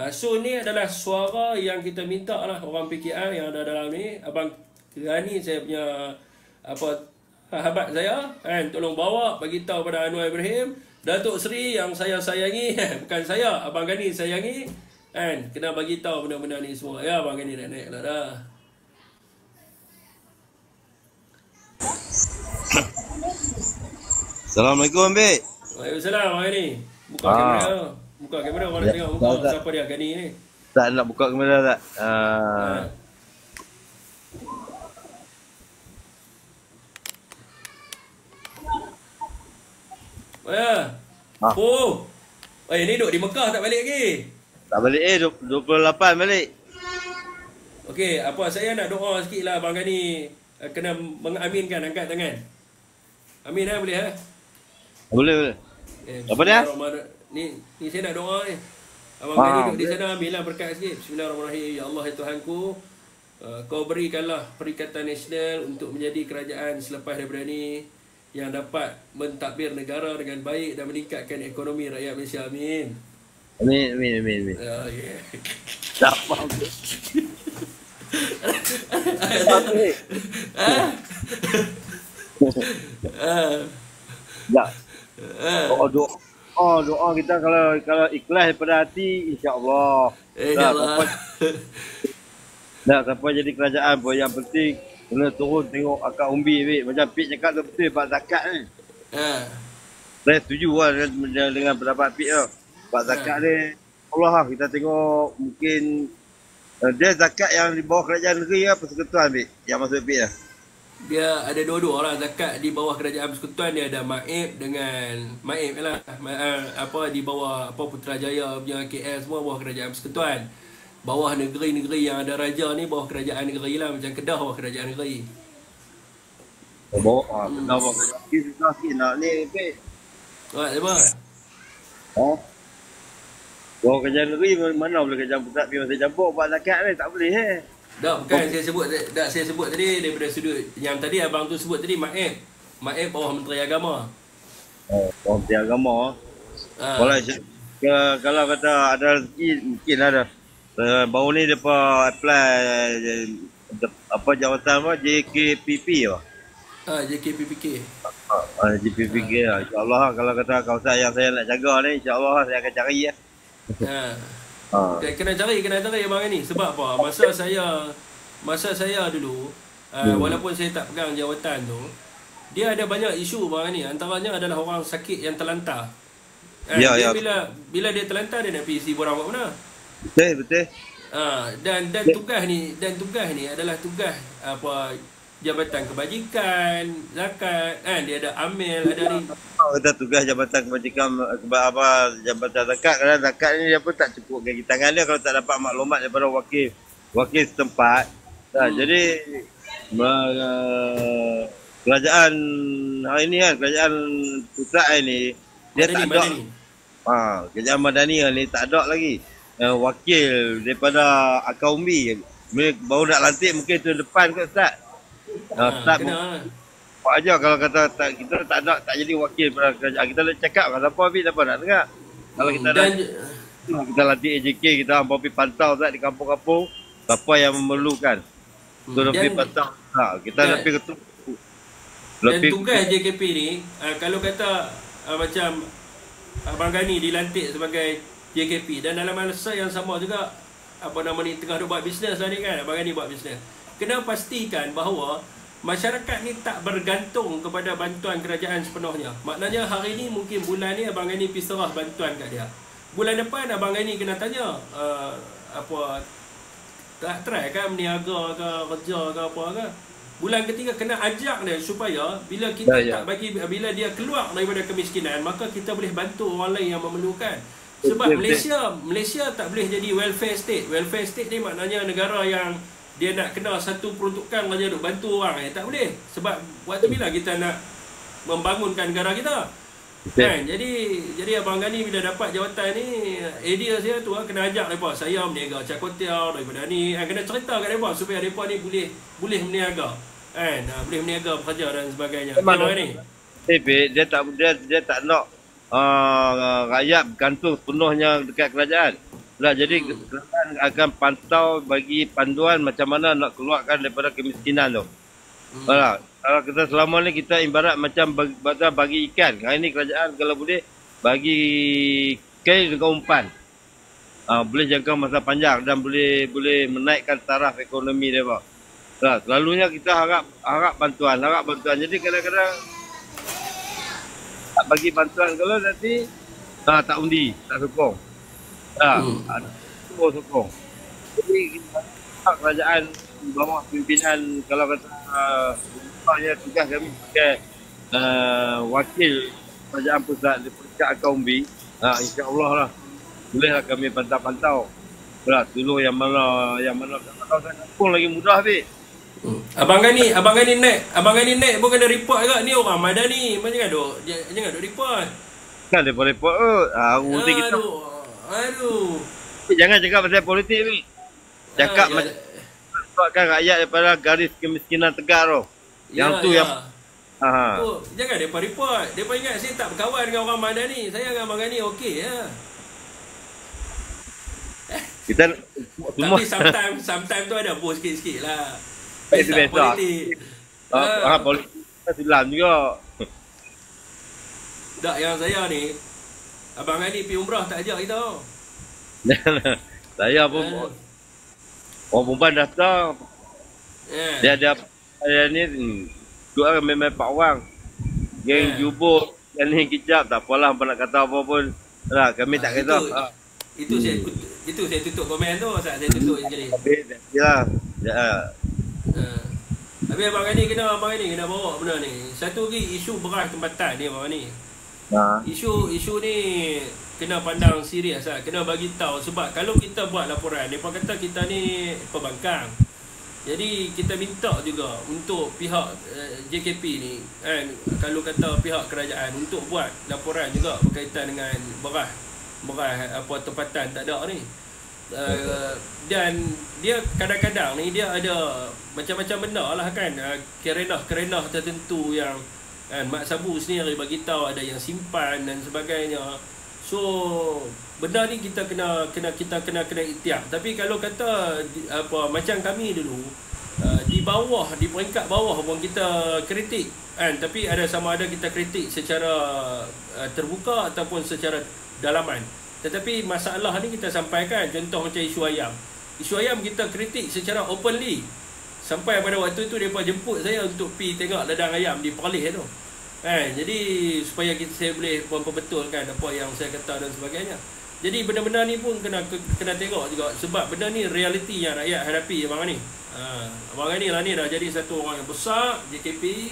So ni adalah suara yang kita minta lah orang PKR yang ada dalam ni. Abang Gani, saya punya sahabat saya, tolong bawa bagi tahu pada Anwar Ibrahim, Datuk Seri yang saya sayangi, bukan saya, Abang Gani sayangi, kena bagi tahu benda-benda ni semua. Ya, Abang Gani dah naik lah dah.
Assalamualaikum, Mbak.
Waalaikumsalam, Abang Gani. Buka kamera. Buka kamera, orang nak tengok muka siapa dia Gani ni.
Tak nak buka kamera tak? Ni duduk di Mekah tak balik lagi? Tak balik 28 balik.
Okey, saya nak doa sikit lah Abang Gani kena mengaminkan, angkat tangan. Amin boleh
Boleh. Apa dia?
Ni saya nak doa ni. Abang Gani duduk di sana, ambillah berkat sikit. Bismillahirrahmanirrahim. Ya Allah, ya Tuhanku, kau berikanlah Perikatan Nasional untuk menjadi kerajaan selepas daripada ni yang dapat mentadbir negara dengan baik dan meningkatkan ekonomi rakyat Malaysia. Amin.
Amin.
Okay.
Tak faham. Doa kita kalau ikhlas daripada hati, insya-Allah.
InsyaAllah.
Siapa jadi kerajaan pun yang penting kena turun tengok akak umbi macam Pik cakap tu betul bab zakat ni. Saya setuju lah dengan pendapat Pik tu. Bab zakat ni Allah kita tengok mungkin dia zakat yang di bawah kerajaan negeri ke persekutuan Pik yang masuk Pik lah.
Dia ada dua-dua lah. Zakat di bawah kerajaan persekutuan, dia ada Maib dengan Maib lah. Di bawah Putrajaya punya KL semua bawah kerajaan persekutuan. Bawah negeri-negeri yang ada raja ni bawah kerajaan negeri lah. Macam Kedah bawah kerajaan negeri.
Kedah bawah kerajaan negeri. Susah sikit nak ni Pik.
Siapa?
Bawah kerajaan negeri mana boleh kerajaan pusat pergi masa campur buat zakat ni, tak boleh
Bukan saya sebut tadi daripada sudut yang tadi abang tu sebut tadi Maib bawah Menteri Agama.
Bawah Menteri Agama. Kalau kata ada rezeki mungkin ada. Baru ni depa apply jawatan JKPP
JKPPK.
JKPPK lah. InsyaAllah kalau kata kawasan yang saya nak jaga ni, insyaAllah saya akan cari lah.
Kena cari abang ni. Sebab apa? Masa saya dulu, walaupun saya tak pegang jawatan tu, dia ada banyak isu abang ni. Antaranya adalah orang sakit yang terlantar. Bila dia terlantar, dia nak pergi isi borang kat mana?
Betul.
Dan tugas ni adalah tugas apa Jabatan Kebajikan, zakat, kan dia ada amil, ada ni.
Kita tugas Jabatan Kebajikan Jabatan Zakat, kerana zakat ni dia pun tak cukup kaki tangan dia kalau tak dapat maklumat daripada wakil setempat. Jadi kerajaan hari ni kan, kerajaan pusat ni dia tak ada. Kerajaan Madani ni tak ada lagi wakil daripada Akaumbi. Baru nak lantik mungkin tu depan kot Ustaz. Ustaz buat aja kalau kata kita tak ada, tak jadi wakil pada kerajaan. Kita nak cakap kan siapa nak dengar. Kalau kita kita lantik AJK, kita hampa pergi pantau Ustaz di kampung-kampung siapa yang memerlukan. Tu lebih pantau. Kita lebih ketuk.
Dan tugas JKP ni kalau kata macam Abang Ghani dilantik sebagai JKP dan dalam masa yang sama juga tengah buat bisnes lah ni kan, Abang Ghani buat bisnes. Kena pastikan bahawa masyarakat ni tak bergantung kepada bantuan kerajaan sepenuhnya. Maknanya hari ni mungkin bulan ni Abang Ghani pergi serah bantuan kat dia. Bulan depan Abang Ghani kena tanya tak try kan meniaga ke kerja ke apa ke. Bulan ketiga kena ajak dia supaya bila kita tak bagi, bila dia keluar daripada kemiskinan, maka kita boleh bantu orang lain yang memerlukan. Sebab Malaysia tak boleh jadi welfare state. Welfare state ni maknanya negara yang dia nak kena satu peruntukan saja duk bantu orang. Tak boleh. Sebab waktu bila kita nak membangunkan negara kita. Kan? Jadi Abang Ghani bila dapat jawatan ni, idea saya tu kena ajak mereka. Saya meniaga cakotiau daripada ni. Kena cerita kat mereka supaya mereka ni boleh meniaga. Boleh meniaga, bekerja dan sebagainya. Macam ni?
Dia tak nak rakyat bergantung sepenuhnya dekat kerajaan. Jadi kerajaan akan pantau bagi panduan macam mana nak keluarkan daripada kemiskinan tu. Kalau kita selama ni kita ibarat macam bagi ikan. Hari ni kerajaan kalau boleh bagi kail dengan umpan. Boleh jangka masa panjang dan boleh menaikkan taraf ekonomi dia. Selalunya kita harap bantuan. Jadi kadang-kadang tak bagi bantuan kalau nanti tak undi, tak sokong. Sokong. Jadi kita kerajaan bawah pimpinan kalau kata tugas kami sebagai wakil kerajaan pusat di peringkat Akaumbi, insya-Allah lah bolehlah kami pantau-pantau. Dulu yang mana kampung lagi mudah
Abang Ghani naik pun kena report agak ni orang Madani. Jangan duk report.
Kan dia report kita.
Aduh.
Jangan cakap pasal politik ni. Cakap macam kan rakyat daripada garis kemiskinan tegak tu. Yang tu yang
jangan depa report. Depa ingat saya tak berkawan dengan orang Madani. Saya dengan Abang Ghani okey ya.
Kita
semua tapi sometimes tu ada bos sikit-sikit lah.
Itu biasa. Politik silam juga.
Tak, yang saya ni Abang Ghani pergi umrah tak ajak kita.
Saya pun orang perempuan daftar. Dia ni dua orang memang 4 orang. Geng jubur, yang ni kicap, tak apalah apa nak kata apa pun. Kami tak kata.
Itu saya tutup komen tu, saya tutup je.
Ya.
Habis Abang Ghani kena bawa benda ni. Satu lagi isu beras tempatan ni Abang Ghani. Isu ni kena pandang serius lah. Kena bagi tahu sebab kalau kita buat laporan, mereka kata kita ni pembangkang. Jadi kita minta juga untuk pihak JKP ni kan, kalau kata pihak kerajaan untuk buat laporan juga berkaitan dengan beras apa tempatan tak ada ni. Dan dia kadang-kadang ni dia ada macam-macam benda lah kan, kerenah tertentu yang kan Mak Sabu sendiri bagi tahu ada yang simpan dan sebagainya. So benda ni kita kena iktiar. Tapi kalau kata macam kami dulu di peringkat bawah pun kita kritik kan, tapi sama ada kita kritik secara terbuka ataupun secara dalaman. Tetapi masalah ni kita sampaikan, contoh macam isu ayam kita kritik secara openly. Sampai pada waktu tu mereka jemput saya untuk pergi tengok ladang ayam di Perlis tu. Jadi supaya saya boleh memperbetulkan apa yang saya kata dan sebagainya. Jadi benda-benda ni pun kena tengok juga. Sebab benda ni realiti yang rakyat hadapi Abang Ghani. Abang Ghani lah ni dah jadi satu orang yang besar JKP.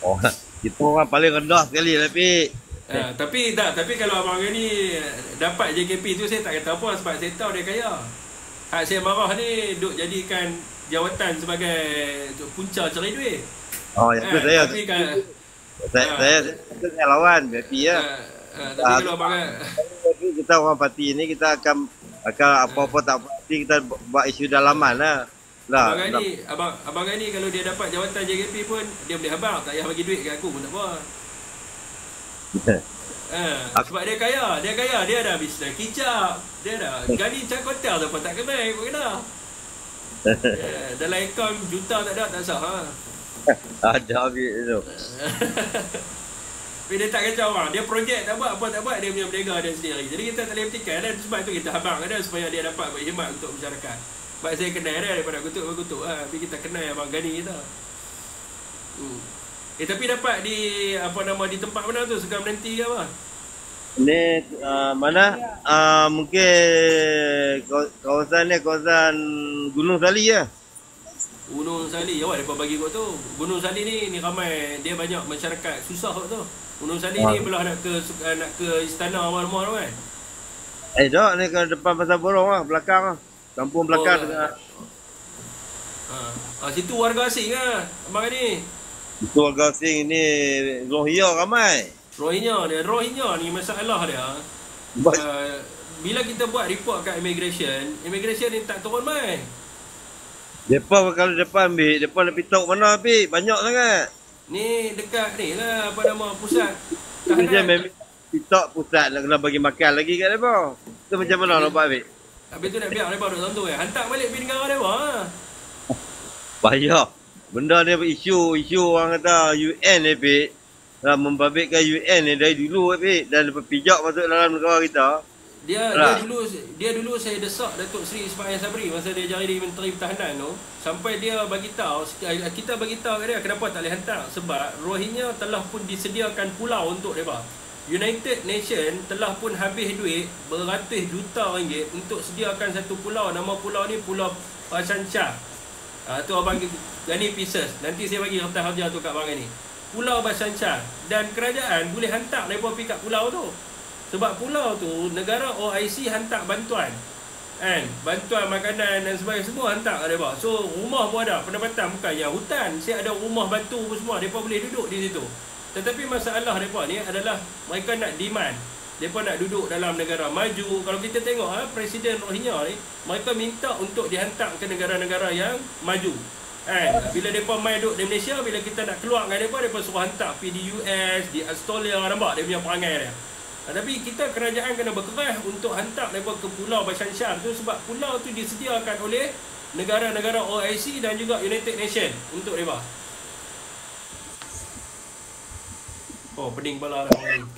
Oh, kita orang paling rendah sekali tapi
tapi kalau Abang Ghani dapat JKP tu saya tak kata apa sebab saya tahu dia kaya. Hak saya marah ni duk jadikan jawatan sebagai punca cari duit.
Oh, ya tu saya.
Tapi kan
saya lawan JKP ya.
Tapi kalau Abang
kita orang parti ni kita akan apa-apa tak parti kita buat isu dalaman lah.
Abang Ghani kalau dia dapat jawatan JKP pun dia boleh habaq, tak payah bagi duit kat aku pun tak apa. Sebab dia kaya, dia ada bisnes kicap, dia ada Ghani Cakotel tu pun tak kenal pun kena. Dalam akaun juta tak ada, tak sah ha.
Ada habis tu.
Tapi dia tak kacau orang. Dia projek tak buat, apa tak buat, dia punya berniaga dia sendiri. Jadi kita tak boleh petikan dan sebab tu kita habaq dia supaya dia dapat berkhidmat untuk masyarakat. Sebab saya kenal dia daripada kutuk lah. Tapi kita kenal Abang Ghani kita. Tapi dapat di di tempat mana tu? Sekam nanti ke apa?
Ni mana? Mungkin kawasan ni kawasan Gunung Sali ya.
Gunung Sali. Awak depa bagi kau tu. Gunung Sali ni ramai, dia banyak masyarakat susah kau tu. Gunung Sali ni belah nak ke istana rumah tu kan.
Tak, ni ke depan Pasar Borong lah, belakang lah. Kampung belakang dengan
situ warga asing lah Abang ni.
Itu warga asing ni Rohingya ramai.
Rohingya ni masalah dia. Bila kita buat report kat immigration ni tak turun mai.
Depa kalau depa ambil, depa nak pergi tahu mana habis, banyak sangat.
Ni dekat ni lah pusat
tahanan. Memang pitok pusat nak kena bagi makan lagi kat depa. Tu macam mana nak buat habis?
Habis tu nak biar depa duduk tentu hantar balik pergi negara depa.
Bahaya. Benda ni isu orang kata UN ni Pik. Membabitkan UN ni dari dulu Pik. Dan lepas pijak masuk dalam negara kita.
Dia dulu saya desak Datuk Seri Ismail Sabri masa dia jadi Menteri Pertahanan tu. Sampai dia bagi tahu, kita bagi tahu kat dia kenapa tak boleh hantar. Sebab Rohingya telah pun disediakan pulau untuk mereka. United Nation telah pun habis duit beratus juta ringgit untuk sediakan satu pulau. Nama pulau ni Pulau Bhasan Char. Tu Abang Ghani Pieces. Nanti saya bagi kertas harja tu kat Abang Ghani. Pulau Bhasan Char. Dan kerajaan boleh hantar mereka pergi kat pulau tu. Sebab pulau tu negara OIC hantar bantuan. Bantuan makanan dan sebagainya semua hantar kat mereka. So rumah pun ada. Pendapatan bukan yang hutan. Saya ada rumah batu pun semua. Mereka boleh duduk di situ. Tetapi masalah mereka ni adalah mereka nak demand. Mereka nak duduk dalam negara maju. Kalau kita tengok Presiden Rohingya ni, mereka minta untuk dihantar ke negara-negara yang maju. Bila mereka main duduk di Malaysia, bila kita nak keluar dengan mereka suruh hantar pergi di US, di Australia. Nampak dia punya perangai dia. Tapi kita kerajaan kena berkeras untuk hantar mereka ke Pulau Bhasan Char tu. Sebab pulau tu disediakan oleh negara-negara OIC dan juga United Nation untuk mereka. Oh, pening kepala dah orang ni.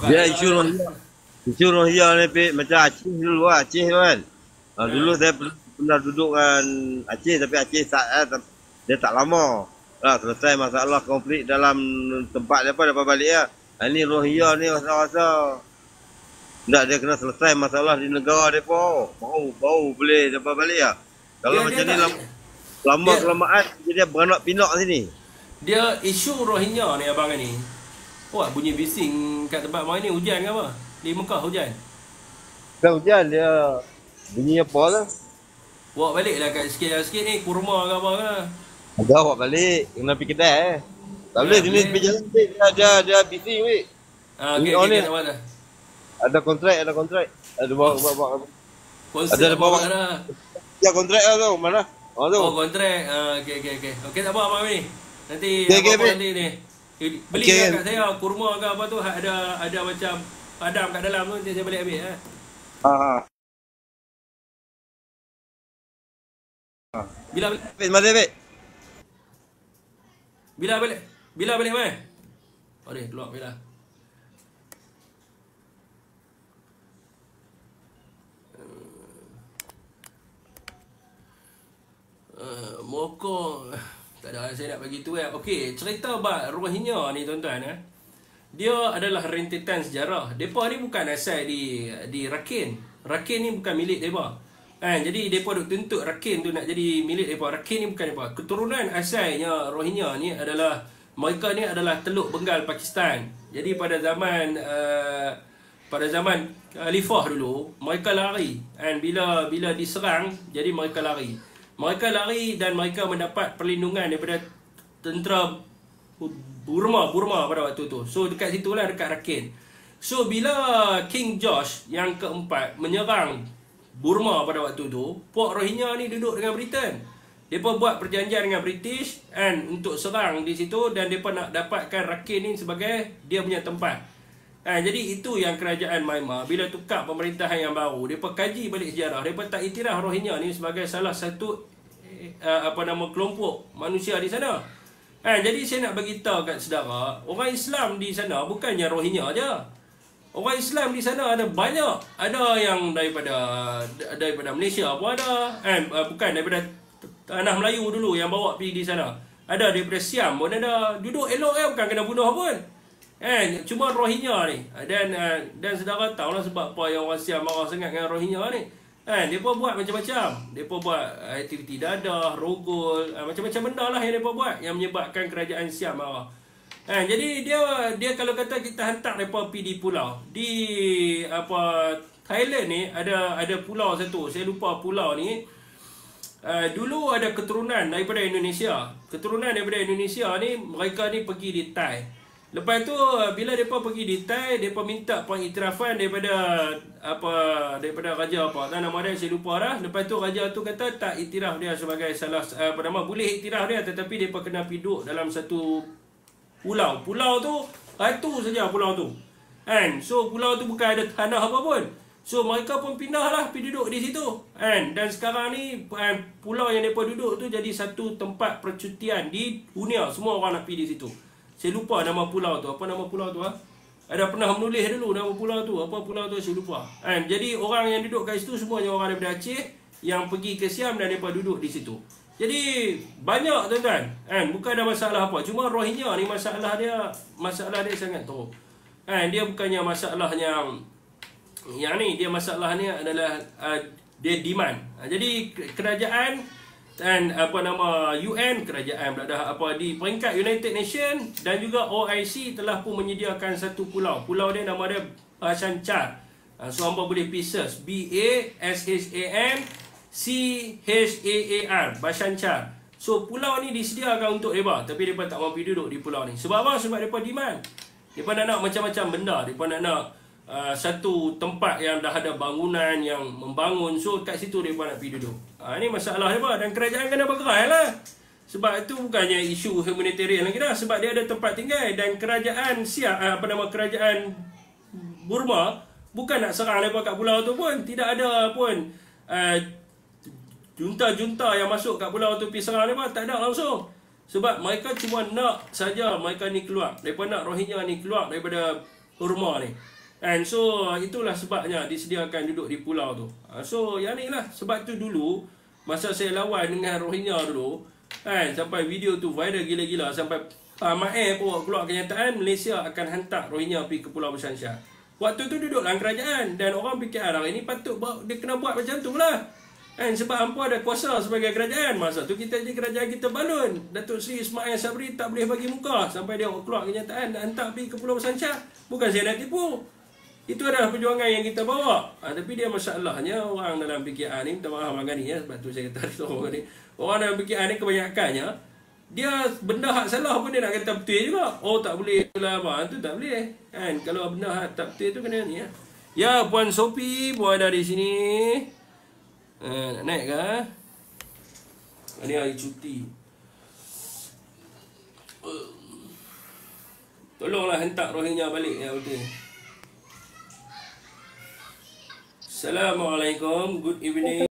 Dia isu Rohingya ni Pik, macam Aceh dulu lah, Aceh tu kan. Dulu saya pernah duduk dengan Aceh, tapi Aceh dia tak lama. Selesai masalah konflik dalam tempat dia dapat balik lah. Ini Rohingya ni rasa-rasa tak, dia kena selesai masalah di negara dia pun. Baru boleh dapat balik lah. Kalau macam ni lama kelamaan dia beranak pinak sini.
Dia isu Rohingya ni Abang ni. Wah, bunyi bising kat tempat abang ni. Hujan ke apa? Di Mekah hujan?
Bukan hujan, dia bunyi apa lah.
Bawa balik lah kat sikit ni. Kurma ke apa ke?
Ada bawa balik. Kena pergi kedai Tak boleh, jenis pergi jalan dia bising weh.
Okay, tak apa dah.
Ada kontrak. Ada bawa.
Ada bawa dah.
Ya kontrak lah tu, mana?
Oh, kontrak. Okay, tak apa abang ni. Nanti nanti ni. Beli kat saya kurma ke apa tu, ada macam padam kat dalam tu, nanti saya balik ambil Bila balik? Bila balik mai? Oh ni keluar bila. Mokok tak ada, saya nak bagi tu Okey, cerita bab Rohingya ni tuan-tuan dia adalah rentetan sejarah. Depa ni bukan asal di Rakhine. Rakhine ni bukan milik depa. Jadi depa duk tuntut Rakhine tu nak jadi milik depa. Rakhine ni bukan depa. Keturunan asalnya Rohingya ni adalah, mereka ni adalah Teluk Bengal Pakistan. Jadi pada zaman Khalifah dulu, mereka lari. Bila diserang, jadi mereka lari. Mereka lari dan mereka mendapat perlindungan daripada tentera Burma pada waktu tu. So dekat situlah, dekat Rakhine. So bila King George yang keempat menyerang Burma pada waktu tu, puak Rohingya ni duduk dengan Britain. Mereka buat perjanjian dengan British untuk serang di situ, dan mereka nak dapatkan Rakhine ni sebagai dia punya tempat. Jadi itu yang kerajaan Myanmar bila tukar pemerintahan yang baru, mereka kaji balik sejarah. Mereka tak iktiraf Rohingya ni sebagai salah satu kelompok manusia di sana. Jadi saya nak bagi tahu kat saudara, orang Islam di sana bukannya Rohingya aja. Orang Islam di sana ada banyak. Ada yang daripada Malaysia pun ada. Bukan daripada tanah Melayu dulu yang bawa pergi di sana. Ada daripada Siam pun ada. Duduk elok bukan kena bunuh pun. Cuma Rohingya ni. Dan saudara tahulah sebab apa yang orang Siam marah sangat dengan Rohingya ni. Mereka buat macam-macam. Mereka buat aktiviti dadah, rogol, macam-macam benda lah yang mereka buat yang menyebabkan kerajaan Siam marah. Jadi dia kalau kata kita hantar mereka pergi di pulau. Di Thailand ni ada pulau satu. Saya lupa pulau ni. Dulu ada keturunan daripada Indonesia. Keturunan daripada Indonesia ni, mereka ni pergi di Thai. Lepas tu bila mereka pergi di Thai, mereka minta pengiktirafan daripada raja tak nama dia, saya lupa dah. Lepas tu raja tu kata tak iktiraf dia sebagai salah boleh iktiraf dia, tetapi mereka kena duduk dalam satu pulau. Pulau tu ratu saja pulau tu. So pulau tu bukan ada tanah apa pun. So mereka pun pindah lah pergi duduk di situ. Dan sekarang ni pulau yang mereka duduk tu jadi satu tempat percutian di dunia. Semua orang nak pergi di situ. Saya lupa nama pulau tu. Apa nama pulau tu? Ada pernah menulis dulu nama pulau tu. Apa pulau tu saya lupa. Jadi orang yang duduk kat situ semuanya orang daripada Aceh yang pergi ke Siam dan mereka duduk di situ. Jadi banyak tuan-tuan. Bukan ada masalah apa. Cuma Rohingya ni masalah dia sangat teruk. Dia bukannya masalah yang ni, dia masalahnya adalah dia demand. Jadi kerajaan dan UN, kerajaan di peringkat United Nation dan juga OIC telah pun menyediakan satu pulau. Pulau dia nama dia Bhasan Char. So hangpa boleh pieces BASHANCHAAR, Bhasan Char. So pulau ni disediakan untuk mereka, tapi mereka tak mahu duduk di pulau ni. Sebab apa? Sebab mereka demand. Mereka nak macam-macam benda. Mereka nak satu tempat yang dah ada bangunan yang membangun. So kat situ mereka nak pergi duduk. Ini masalah mereka. Dan kerajaan kena bergerak lah. Sebab itu bukannya isu humanitarian lagi dah. Sebab dia ada tempat tinggal. Dan kerajaan kerajaan Burma bukan nak serang mereka kat pulau tu pun. Tidak ada pun junta-junta yang masuk kat pulau tu pergi serang mereka. Tak ada langsung. Sebab mereka cuma nak saja mereka ni keluar. Mereka nak Rohingya ni keluar daripada Burma ni. So itulah sebabnya disediakan duduk di pulau tu. So yang ni lah. Sebab tu dulu masa saya lawan dengan Rohingya dulu, sampai video tu viral gila-gila. Sampai Mae pun keluar kenyataan Malaysia akan hantar Rohingya pergi ke Pulau Bhasan Char. Waktu tu duduk dalam kerajaan. Dan orang fikir ini patut dia kena buat macam tu lah. Sebab hampa ada kuasa sebagai kerajaan. Masa tu kita jadi kerajaan kita balun. Datuk Seri Ismail Sabri tak boleh bagi muka sampai dia keluar kenyataan nak hantar pergi ke Pulau Bhasan Char. Bukan saya nak tipu. Itu adalah perjuangan yang kita bawa. Tapi dia masalahnya orang dalam PKR ni, minta maaf makan ni sebab tu saya kata orang ni. Orang dalam PKR ni kebanyakannya dia benda hak salah pun dia nak kata betul juga. Oh tak boleh lah apa. Tu tak boleh. Kalau benda hak tak betul tu kena ni ya. Ya Puan Sophie pun ada di sini. Nak naik ke? Ini hari cuti. Tolonglah hentak Rohingya balik ya betul. Assalamualaikum, good evening.